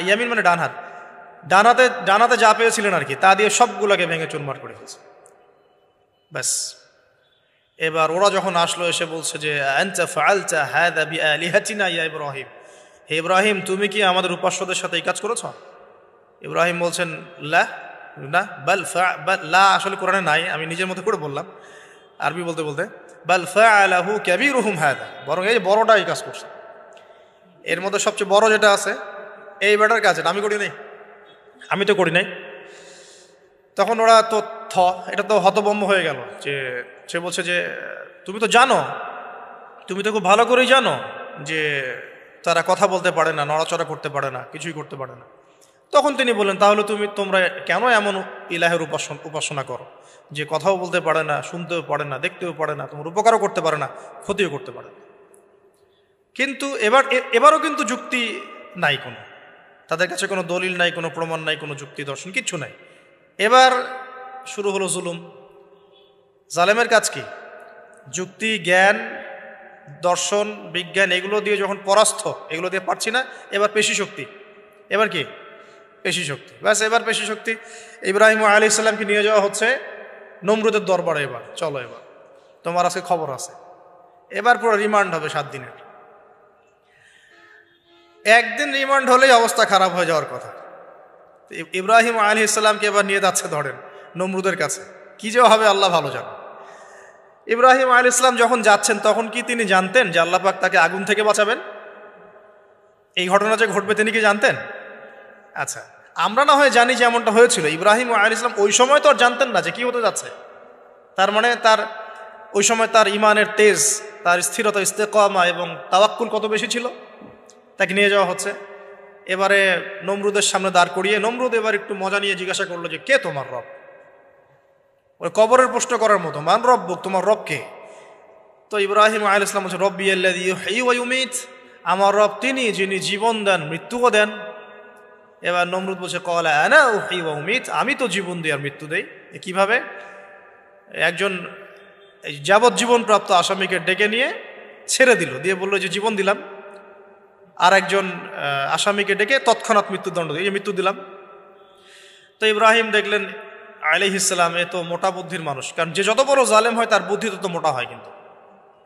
S1: ইয়ামিন মানে ডান হাত, ডানাতে যা পেয়েছিলেন আর কি, তা দিয়ে সবগুলোকে ভেঙে চুরমার করে ফেলছে। ব্যাস, এবার ওরা যখন আসলো এসে বলছে যে আনতা ফাআলতা হাযা বিআলিহাতিনা ইয়া ইব্রাহিম, হে ইব্রাহিম, তুমি কি আমাদের উপাস্যদের সাথে এই কাজ করেছো? ইব্রাহিম বলছেন লা, না, বাল লা আসলে কোরআনে নাই, আমি নিজের মতো করে বললাম আরবি বলতে বলতে। বাল ফাআলাহু কাবীরুহুম হাযা, বরং এই বড়টা এই কাজ করছে। এর মধ্যে সবচেয়ে বড় যেটা আছে এই বেটার কাজ, আমি করি নাই, আমি তো করি নাই। তখন ওরা তো এটা তো হতভম্ব হয়ে গেল, যে সে বলছে যে তুমি তো জানো, তুমি তো খুব ভালো করেই জানো যে তারা কথা বলতে পারে না, নড়াচড়া করতে পারে না, কিছুই করতে পারে না। তখন তিনি বললেন তাহলে তোমরা কেন এমন ইলাহের উপাসনা করো যে কথাও বলতে পারে না, শুনতেও পারে না, দেখতেও পারে না, তোমার উপকারও করতে পারে না, ক্ষতিও করতে পারে না। কিন্তু এবারও কিন্তু যুক্তি নাই, কোনো তাদের কাছে কোনো দলিল নাই, কোনো প্রমাণ নাই, কোনো যুক্তি দর্শন কিচ্ছু নাই। এবার শুরু হলো জুলুম। জালেমের কাজ কি? যুক্তি, জ্ঞান, দর্শন, বিজ্ঞান এগুলো দিয়ে যখন পরাস্ত, এগুলো দিয়ে পারছি না, এবার পেশি শক্তি। এবার কি? পেশি শক্তি। ব্যাস, এবার পেশি শক্তি। ইব্রাহিম আলাইহিস সালামকে নিয়ে যাওয়া হচ্ছে নমরুদের দরবারে। এবার চলো, এবার তোমার আজকে খবর আছে। এবার পুরো রিমান্ড হবে 7 দিনের। একদিন রিমান্ড হলেই অবস্থা খারাপ হয়ে যাওয়ার কথা। ইব্রাহিম আলাইহিস সালামকে এবার নিয়ে যাচ্ছে ধরেন নমরুদের কাছে, কি যে হবে আল্লাহ ভালো জানেন। ইব্রাহিম আলাইহিস সালাম যখন যাচ্ছেন তখন কি তিনি জানতেন যে আল্লাহ পাক তাকে আগুন থেকে বাঁচাবেন? এই ঘটনা যে ঘটবে তিনি কি জানতেন? আচ্ছা, আমরা না হয় জানি যে এমনটা হয়েছিল। ইব্রাহিম আলাইহিস সালাম ওই সময় তো আর জানতেন না যে কি হতে যাচ্ছে। তার মানে তার ওই সময় তার ইমানের তেজ, তার স্থিরতা, ইস্তেকামা এবং তাওয়াক্কুল কত বেশি ছিল। তাকে নিয়ে যাওয়া হচ্ছে। এবারে নমরুদের সামনে দাঁড় করিয়ে নমরুদ এবার একটু মজা নিয়ে জিজ্ঞাসা করলো যে কে তোমার রব? ওই কবরের প্রশ্ন করার মতো, মান রব্বুক, তোমার রব কে? তো ইব্রাহিম আলাইহিস সালাম বলছে রব্বি আল্লাযী ইউহয়ী ওয়া ইউমীত, আমার রব তিনি যিনি জীবন দেন মৃত্যুও দেন। এবার নমরুদ বলছে ক্বালা আনা উহয়ী ওয়া উমীত, আমি তো জীবন দিই আর মৃত্যু দেই। কিভাবে? একজন যাবজ্জীবন প্রাপ্ত আসামিকে ডেকে নিয়ে ছেড়ে দিল, দিয়ে বললো যে জীবন দিলাম। আর একজন আসামিকে ডেকে তৎক্ষণাৎ মৃত্যুদণ্ড দিয়ে মৃত্যু দিলাম। তো ইব্রাহিম দেখলেন আলাইহিস সালাম এ তো মোটা বুদ্ধির মানুষ, কারণ যে যত বড় জালেম হয় তার বুদ্ধি তত মোটা হয়, কিন্তু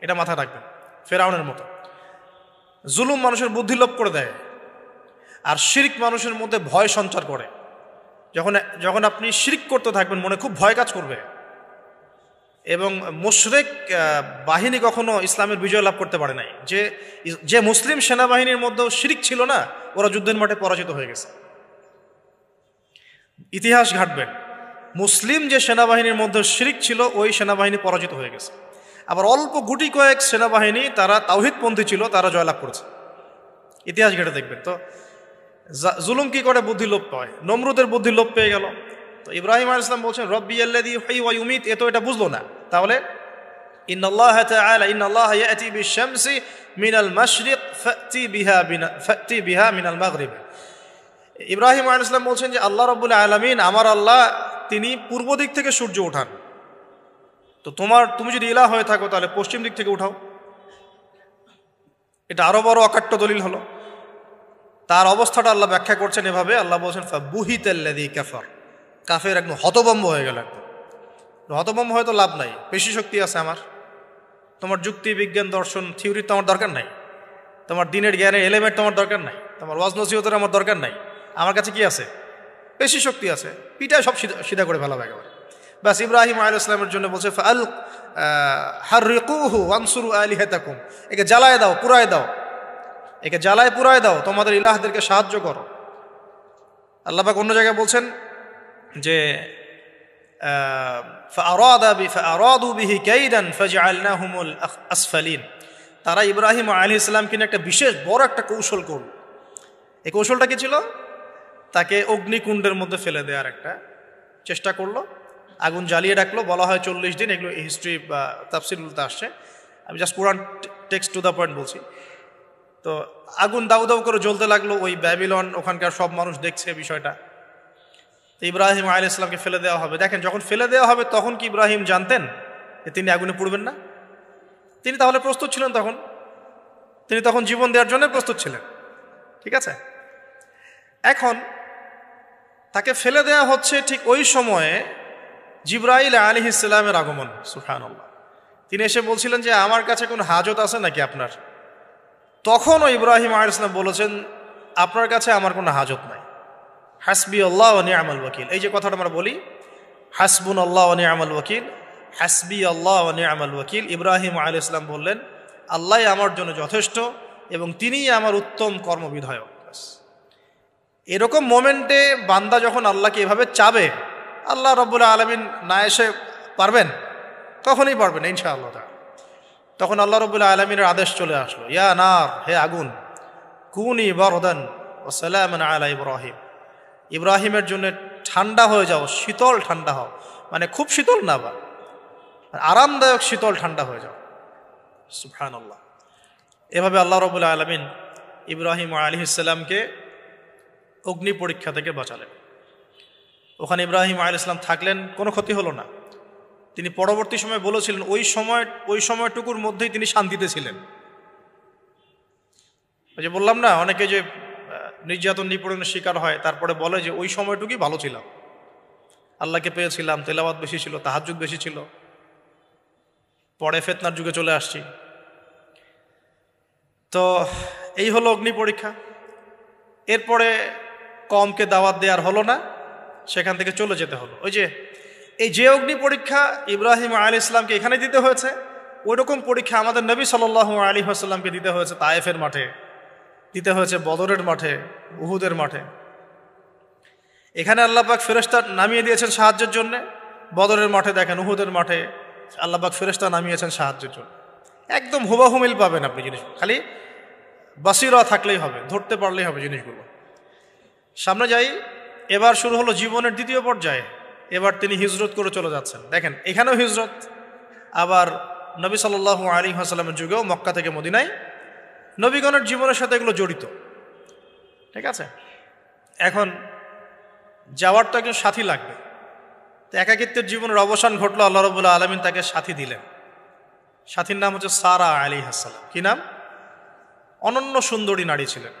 S1: এটা মাথায় রাখবেন। ফেরাউনের মতো জুলুম মানুষের বুদ্ধি লোপ করে দেয়, আর শিরক মানুষের মধ্যে ভয় সঞ্চার করে। যখন আপনি শিরক করতে থাকবেন মনে খুব ভয় কাজ করবে। এবং মুশরিক বাহিনী কখনো ইসলামের বিজয় লাভ করতে পারে নাই। যে মুসলিম সেনাবাহিনীর মধ্যেও শিরক ছিল না, ওরা যুদ্ধের মাঠে পরাজিত হয়ে গেছে। ইতিহাস ঘাটবেন, মুসলিম যে সেনাবাহিনীর মধ্যে শিরক ছিল ওই সেনাবাহিনী পরাজিত হয়ে গেছে। আবার অল্প গুটি কয়েক সেনাবাহিনী তারা তাওহীদপন্থী ছিল, তারা জয়লাভ করেছে। ইতিহাস ঘেটে দেখবেন। তো জুলুম কি করে? বুদ্ধি লোপ পায়। নমরুদের বুদ্ধি লোপ পেয়ে গেল। তো ইব্রাহিম আলাইহিস সালাম বলছেন রব্বি আল্লাযী ইউহয়ী ওয়া ইউমীত, এ তো এটা বুঝলো না। তাহলে ইন্নাল্লাহা তাআলা ইন্নাল্লাহা ইয়াতি বিশ-শামসি মিনাল মাশরিক ফাতি বিহা মিনাল মাগরিব। ইব্রাহিম আলাইহিস সালাম বলছেন যে আল্লাহ রাব্বুল আলামিন, আমার আল্লাহ, তিনি পূর্ব দিক থেকে সূর্য ওঠান। তো তুমি যদি ইলাহ হয়ে থাকো তাহলে পশ্চিম দিক থেকে উঠাও। এটা আরো বড় অকাট্য দলিল হলো। তার অবস্থাটা আল্লাহ ব্যাখ্যা করছেন এভাবে, আল্লাহ বলছেন ফাবুহিতাল্লাযী কাফার, কাফের একদম হতভম্ব হয়ে গেল। একদম হতভম্ব হয়তো লাভ নাই, বেশি শক্তি আছে আমার, তোমার যুক্তি বিজ্ঞান দর্শন থিওরি তো আমার দরকার নাই, তোমার দিনের জ্ঞানের এলিমেন্ট তোমার দরকার নাই, তোমার ওয়াজ নসিহতের আমার দরকার নাই, আমার কাছে কি আছে? বেশি শক্তি আছে, পিটায় সব সিধা করে ফেলাবে একেবারে। বাস ইব্রাহিম আলাইহিস সালামের জন্য বলছে ফাআল হাররিকুহু ওয়ানসুরু আলিহাতাকুম, একে জ্বালায় দাও, পুরায় দাও, একে জ্বালায় পুরায় দাও, তোমাদের ইলাহদেরকে সাহায্য করো। আল্লাহ পাক অন্য জায়গায় বলছেন যে ফাআরাদু বিহি কাইদান ফাজআলনাহুমুল আসফালিন, তারা ইব্রাহিম আলাইহিস সালামকে নিয়ে একটা বিশেষ বড় একটা কৌশল করল। এই কৌশলটা কি ছিল? তাকে অগ্নিকুণ্ডের মধ্যে ফেলে দেওয়ার একটা চেষ্টা করলো, আগুন জ্বালিয়ে রাখলো। বলা হয় 40 দিন, এগুলো হিস্ট্রি বা তাফসীরগুলোতে আসছে, আমি just Quran text to the point বলছি। তো আগুন দাউ দাউ করে জ্বলতে লাগলো, ওই ব্যাবিলন ওখানকার সব মানুষ দেখছে বিষয়টা। তো ইব্রাহিম আলাইহিস সালামকে ফেলে দেওয়া হবে। দেখেন, যখন ফেলে দেওয়া হবে তখন কি ইব্রাহিম জানতেন যে তিনি আগুনে পুড়বেন না? তিনি তাহলে প্রস্তুত ছিলেন, তিনি তখন জীবন দেওয়ার জন্য প্রস্তুত ছিলেন। ঠিক আছে, এখন তাকে ফেলে দেওয়া হচ্ছে, ঠিক ওই সময়ে জিবরাইল আলাইহিস সালামের আগমন। সুবহানাল্লাহ। তিনি এসে বলছিলেন যে আমার কাছে কোনো হাজত আছে নাকি আপনার? তখনও ইব্রাহিম আলাইহিস সালাম বলেছেন আপনার কাছে আমার কোনো হাজত নাই। হাসবি আল্লাহ ওয়া নি'মাল ওয়াকিল, এই যে কথাটা আমরা বলি হাসবুন আল্লাহ ওয়া নি'মাল ওয়াকিল, হাসবি আল্লাহ ওয়া নি'মাল ওয়াকিল, ইব্রাহিম আলাইহিস সালাম বললেন আল্লাহ আমার জন্য যথেষ্ট এবং তিনিই আমার উত্তম কর্মবিধায়ক। এরকম মোমেন্টে বান্দা যখন আল্লাহকে এভাবে চাবে, আল্লাহ রাব্বুল আলামিন না এসে পারবেন? কখনোই পারবেন না ইনশাআল্লাহ। তখন আল্লাহ রাব্বুল আলামিনের আদেশ চলে আসলো, ইয়া নার, হে আগুন, কুনি বারদান ওয়া সালামান আলা ইব্রাহিম, ইব্রাহিমের জন্য ঠান্ডা হয়ে যাও, শীতল ঠান্ডা হও, মানে খুব শীতল না, বা আরামদায়ক শীতল ঠান্ডা হয়ে যাও। সুবহানাল্লাহ। এভাবে আল্লাহ রাব্বুল আলামিন ইব্রাহিম আলাইহিস সালামকে অগ্নি পরীক্ষা থেকে বাঁচালেন। ওখানে ইব্রাহিম আলাইহিস সালাম থাকলেন, কোনো ক্ষতি হলো না। তিনি পরবর্তী সময় বলেছিলেন ওই সময়টুকুর মধ্যেই তিনি শান্তিতে ছিলেন। ওই যে বললাম না, অনেকে যে নির্যাতন নিপীড়নের শিকার হয় তারপরে বলে যে ওই সময়টুকুই ভালো ছিলাম, আল্লাহকে পেয়েছিলাম, তেলাওয়াত বেশি ছিল, তাহাজ্জুদ বেশি ছিল, পরে ফিতনার যুগে চলে আসছি। তো এই হলো অগ্নি পরীক্ষা। এরপরে কওমকে দাওয়াত দেওয়ার হলো না, সেখান থেকে চলে যেতে হলো। ওই যে অগ্নি পরীক্ষা ইব্রাহিম আলাইহিস সালামকে এখানে দিতে হয়েছে, ওই রকম পরীক্ষা আমাদের নবী সাল্লাল্লাহু আলাইহি ওয়াসাল্লামকে দিতে হয়েছে তায়েফের মাঠে, দিতে হয়েছে বদরের মাঠে, উহুদের মাঠে। এখানে আল্লাহ পাক ফেরেশতা নামিয়ে দিয়েছেন সাহায্যের জন্য, বদরের মাঠে দেখেন, উহুদের মাঠে আল্লাহ পাক ফেরেশতা নামিয়েছেন সাহায্যের জন্য। একদম হুবাহু মিল পাবেন আপনি জিনিস, খালি বাসিরা থাকলেই হবে, ধরতে পারলেই হবে জিনিসগুলো। সামনে যাই, এবার শুরু হলো জীবনের দ্বিতীয় পর্যায়ে। এবার তিনি হিজরত করে চলে যাচ্ছেন। দেখেন, এখানেও হিজরত, আবার নবী সাল্লাল্লাহু আলাইহি ওয়াসাল্লামের যুগেও মক্কা থেকে মদিনায় নবীগণের জীবনের সাথে এগুলো জড়িত। ঠিক আছে, এখন যাওয়ার তো একজন সাথী লাগবে। তো একাকিত্বের জীবনের অবসান ঘটলো, আল্লাহ রাব্বুল আলামিন তাকে সাথী দিলেন। সাথীর নাম হচ্ছে সারা আলাইহিস সালাম। কি নাম? অনন্য সুন্দরী নারী ছিলেন।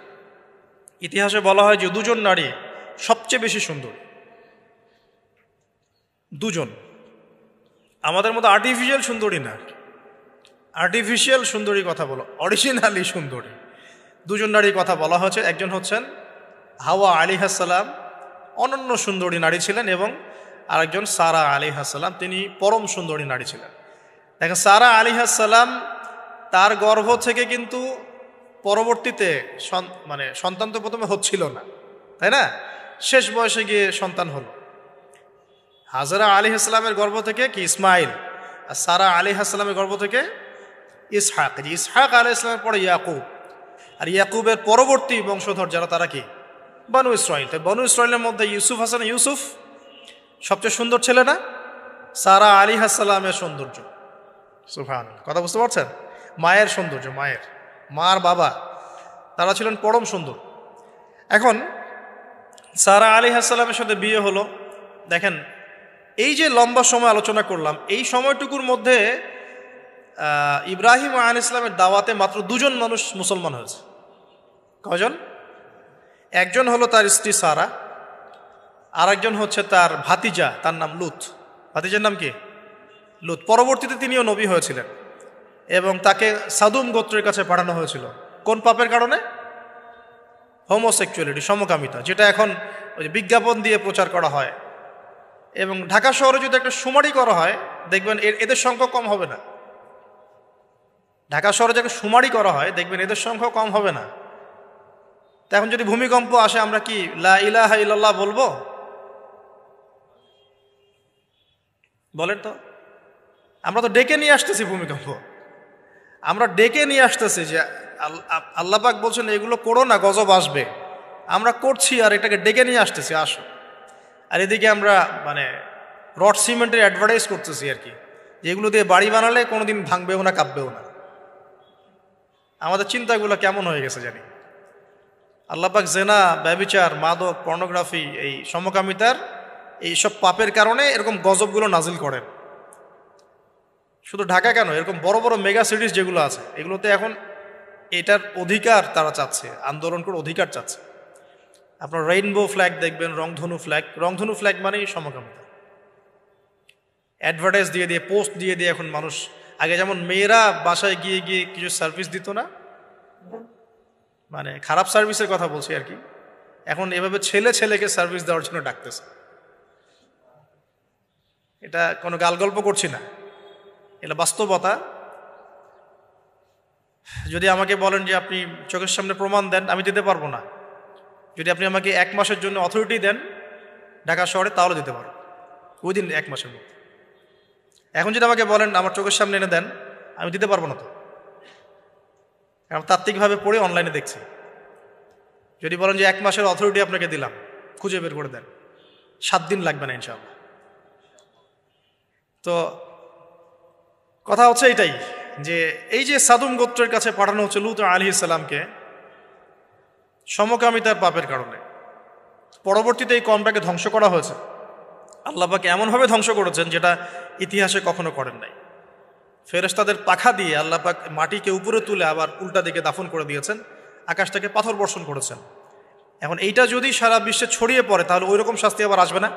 S1: ইতিহাসে বলা হয় যে দুজন নারী সবচেয়ে বেশি সুন্দরী, দুজন। আমাদের মতো আর্টিফিশিয়াল সুন্দরী না, আর্টিফিশিয়াল সুন্দরী কথা বলো, অরিজিনালি সুন্দরী দুজন নারীর কথা বলা হয়েছে। একজন হচ্ছেন হাওয়া আলাইহিস সালাম, অনন্য সুন্দরী নারী ছিলেন, এবং আরেকজন সারা আলাইহিস সালাম, তিনি পরম সুন্দরী নারী ছিলেন। দেখেন, সারা আলাইহিস সালাম তার গর্ভ থেকে কিন্তু পরবর্তীতে সন্তান তো প্রথমে হচ্ছিল না, তাই না? শেষ বয়সে গিয়ে সন্তান হলো। হাজরা আলাইহিস সালামের গর্ভ থেকে কি ইসমাইল, আর সারা আলাইহিস সালামের গর্ভ থেকে ইসহাক। ইসহাক আলাইহিস সালামের পরে ইয়াকুব, আর ইয়াকুবের পরবর্তী বংশধর যারা তারা কি বনু ইসরাইল। তো বনু ইসরাইলের মধ্যে ইউসুফ হাসান, ইউসুফ সবচেয়ে সুন্দর ছেলে না? সারা আলাইহিস সালামের সৌন্দর্য, সুবহানাল্লাহ, কথা বুঝতে পারছেন? মায়ের সৌন্দর্য, মায়ের মার বাবা তারা ছিলেন পরম সুন্দর। এখন সারা আলাইহিস সালামের সাথে বিয়ে হলো। দেখেন, এই যে লম্বা সময় আলোচনা করলাম, এই সময়টুকুর মধ্যে ইব্রাহিম আলাইহিস সালামের দাওয়াতে মাত্র 2 জন মানুষ মুসলমান হয়েছে। কয়জন? একজন হলো তার স্ত্রী সারা, আর একজন হচ্ছে তার ভাতিজা, তার নাম লুত। ভাতিজার নাম কি? লুত। পরবর্তীতে তিনিও নবী হয়েছিলেন এবং তাকে সাদুম গোত্রের কাছে পাঠানো হয়েছিল। কোন পাপের কারণে? হোমোসেক্সুয়ালিটি, সমকামিতা, যেটা এখন ওই যে বিজ্ঞাপন দিয়ে প্রচার করা হয়। এবং ঢাকা শহরে যদি একটা শুমারি করা হয়, দেখবেন এদের সংখ্যা কম হবে না। ঢাকা শহরে যাকে শুমারি করা হয়, দেখবেন এদের সংখ্যা কম হবে না। তো এখন যদি ভূমিকম্প আসে, আমরা কি লা ইলাহা ইল্লাল্লাহ বলবো? বলেন তো। আমরা তো ডেকে নিয়ে আসতেছি ভূমিকম্প, আমরা ডেকে নিয়ে আসতেছি যে আল্লাহ পাক বলছেন এগুলো করো না, গজব আসবে। আমরা করছি আর এটাকে ডেকে নিয়ে আসতেছি, আসো। আর এদিকে আমরা মানে রড সিমেন্টের অ্যাডভার্টাইজ করতেছি আর কি, যে এগুলো দিয়ে বাড়ি বানালে কোনোদিন ভাঙবেও না, কাঁপবেও না। আমাদের চিন্তাগুলো কেমন হয়ে গেছে জানি। আল্লাহ পাক জেনা, ব্যভিচার, মাদক, পর্নোগ্রাফি, এই সমকামিতার এইসব পাপের কারণে এরকম গজবগুলো নাজিল করেন। শুধু ঢাকা কেন, এরকম বড় বড় মেগা সিটিজ যেগুলো আছে, এগুলোতে এখন এটার অধিকার তারা চাচ্ছে, আন্দোলন করে অধিকার চাচ্ছে। আপনার রেইনবো ফ্ল্যাগ দেখবেন, রংধনু ফ্ল্যাগ। রংধনু ফ্ল্যাগ মানেই সমকামিতা। অ্যাডভার্টাইজ দিয়ে দিয়ে, পোস্ট দিয়ে দিয়ে এখন মানুষ, আগে যেমন মেয়েরা বাসায় গিয়ে গিয়ে কিছু সার্ভিস দিত না, মানে খারাপ সার্ভিসের কথা বলছি আর কি, এখন এভাবে ছেলে ছেলেকে সার্ভিস দেওয়ার জন্য ডাকতেছে। এটা কোনো গাল গল্প করছি না, এটা বাস্তবতা। যদি আমাকে বলেন যে আপনি চোখের সামনে প্রমাণ দেন, আমি দিতে পারবো না। যদি আপনি আমাকে 1 মাসের জন্য অথরিটি দেন ঢাকা শহরে, তাহলে দিতে পারবো উইদিন 1 মাসের মধ্যে। এখন যদি আমাকে বলেন আমার চোখের সামনে এনে দেন, আমি দিতে পারবো না তো, কারণ তাত্ত্বিকভাবে পড়ে অনলাইনে দেখছি। যদি বলেন যে 1 মাসের অথরিটি আপনাকে দিলাম, খুঁজে বের করে দেন, 7 দিন লাগবে না ইনশাআল্লাহ। তো কথা হচ্ছে এটাই, যে এই যে সাদুম গোত্রের কাছে পাঠানো হচ্ছে লূত আলাইহিস সালামকে সমকামিতার পাপের কারণে, পরবর্তীতে এই কওমটাকে ধ্বংস করা হয়েছে। আল্লাহ পাক এমনভাবে ধ্বংস করেছেন যেটা ইতিহাসে কখনো করেন নাই। ফেরেশতাদের পাখা দিয়ে আল্লাহ পাক মাটিকে উপরে তুলে আবার উল্টা দিকে দাফন করে দিয়েছেন, আকাশ থেকে পাথর বর্ষণ করেছেন। এখন এইটা যদি সারা বিশ্বে ছড়িয়ে পড়ে, তাহলে ওই রকম শাস্তি আবার আসবে না?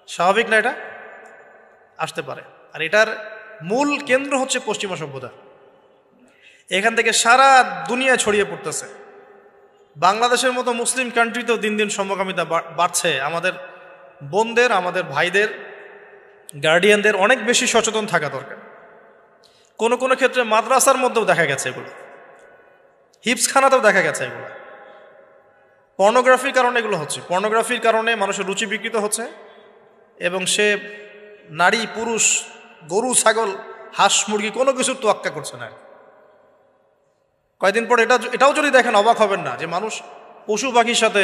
S1: স্বাভাবিক না? এটা আসতে পারে। আর এটার মূল কেন্দ্র হচ্ছে পশ্চিমা সভ্যতা। এখান থেকে সারা দুনিয়ায় ছড়িয়ে পড়তেছে। বাংলাদেশের মতো মুসলিম কান্ট্রিতেও দিন দিন সমকামিতা বাড়ছে। আমাদের বোনদের, আমাদের ভাইদের, গার্ডিয়ানদের অনেক বেশি সচেতন থাকা দরকার। কোনো কোনো ক্ষেত্রে মাদ্রাসার মধ্যেও দেখা গেছে এগুলো, হিপসখানাতেও দেখা গেছে এগুলো। পর্নোগ্রাফির কারণে এগুলো হচ্ছে। পর্নোগ্রাফির কারণে মানুষের রুচি বিকৃত হচ্ছে এবং সে নারী, পুরুষ, গরু, ছাগল, হাঁস, মুরগি কোনো কিছুর তোয়াক্কা করছে না। কয়েকদিন পর এটাও যদি দেখেন অবাক হবেন না, যে মানুষ পশু পাখির সাথে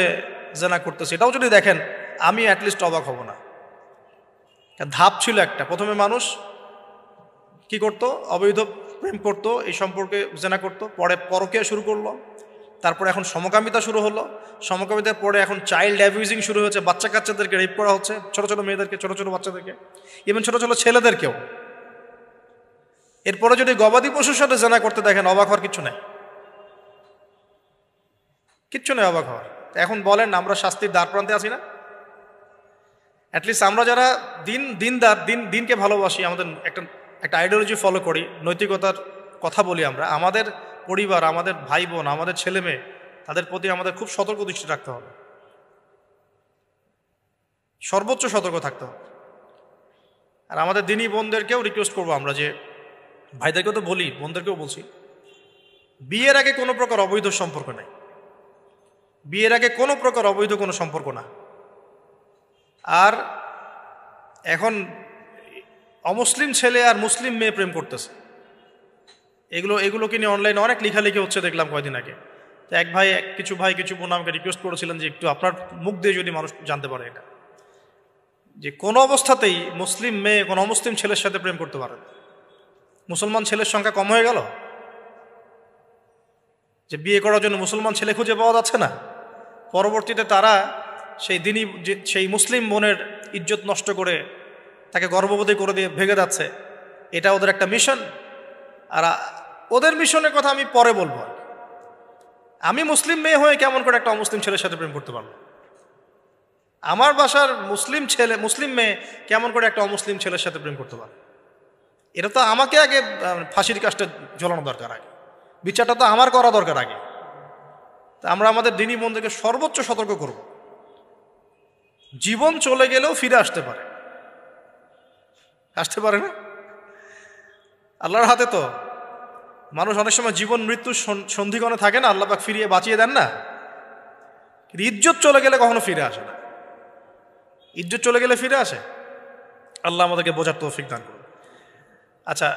S1: জেনা করতেছে। এটাও যদি দেখেন, আমি অ্যাটলিস্ট অবাক হব না। ধাপ ছিল একটা, প্রথমে মানুষ কি করত? অবৈধ প্রেম করত, এই সম্পর্কে জেনা করত, পরে পরকীয়া শুরু করলো, তারপরে এখন সমকামিতা শুরু হলো। সমকামিতার পরে এখন চাইল্ড অ্যাবিউজিং শুরু হয়েছে, বাচ্চা কাচ্চাদেরকে রেপ করা হচ্ছে, ছোট ছোট মেয়েদেরকে, ছোট ছোট বাচ্চাদেরকে, ইভেন ছোট ছোট ছেলেদেরকেও। এরপরে যদি গবাদি পশুর সাথে জেনা করতে দেখেন, অবাক হওয়ার কিছু নেই, কিচ্ছু নেই অবাক হওয়ার। এখন বলেন, আমরা শাস্তির দ্বার প্রান্তে আছি না? অ্যাটলিস্ট আমরা যারা দিনকে ভালোবাসি, আমাদের একটা আইডিওলজি ফলো করি, নৈতিকতার কথা বলি, আমাদের পরিবার, আমাদের ভাই বোন, আমাদের ছেলে মেয়ে, তাদের প্রতি আমাদের খুব সতর্ক দৃষ্টি রাখতে হবে, সর্বোচ্চ সতর্ক থাকতে হবে। আর আমাদের দিনী বোনদেরকেও রিকোয়েস্ট করবো আমরা, যে ভাইদেরকেও তো বলি, বোনদেরকেও বলছি, বিয়ের আগে কোনো প্রকার অবৈধ সম্পর্ক নাই। বিয়ের আগে কোনো প্রকার অবৈধ কোনো সম্পর্ক না। আর এখন অমুসলিম ছেলে আর মুসলিম মেয়ে প্রেম করতেছে, এগুলোকে নিয়ে অনলাইনে অনেক লেখালেখি হচ্ছে, দেখলাম কয়দিন আগে। তো কিছু বোন আমাকে রিকোয়েস্ট করেছিলেন যে একটু আপনার মুখ দিয়ে যদি মানুষ জানতে পারে এটা, যে কোনো অবস্থাতেই মুসলিম মেয়ে কোনো অমুসলিম ছেলের সাথে প্রেম করতে পারে না। মুসলমান ছেলের সংখ্যা কম হয়ে গেল, যে বিয়ে করার জন্য মুসলমান ছেলে খুঁজে পাওয়া যাচ্ছে না। পরবর্তীতে তারা সেই মুসলিম বোনের ইজ্জত নষ্ট করে তাকে গর্ভবতী করে দিয়ে ভেগে যাচ্ছে। এটা ওদের একটা মিশন। আর ওদের মিশনের কথা আমি পরে বলবো। আমি মুসলিম মেয়ে হয়ে কেমন করে একটা অমুসলিম ছেলের সাথে প্রেম করতে পারবো? আমার বাসার মুসলিম মেয়ে কেমন করে একটা অমুসলিম ছেলের সাথে প্রেম করতে পারে? এটা তো আমাকে আগে ফাঁসির কাজটা ঝোলানো দরকার, আগে বিচারটা তো আমার করা দরকার আগে। তা আমরা আমাদের দিনী বন্ধুকে সর্বোচ্চ সতর্ক করব। জীবন চলে গেলেও ফিরে আসতে পারে না? আল্লাহর হাতে তো। মানুষ অনেক সময় জীবন মৃত্যু সন্ধিগণে থাকে না, আল্লাহ পাক ফিরিয়ে বাঁচিয়ে দেন না। ইজ্জত চলে গেলে কখনো ফিরে আসে না। ইজ্জত চলে গেলে ফিরে আসে? আল্লাহ আমাদেরকে বোঝার তৌফিক দান করুন। আচ্ছা,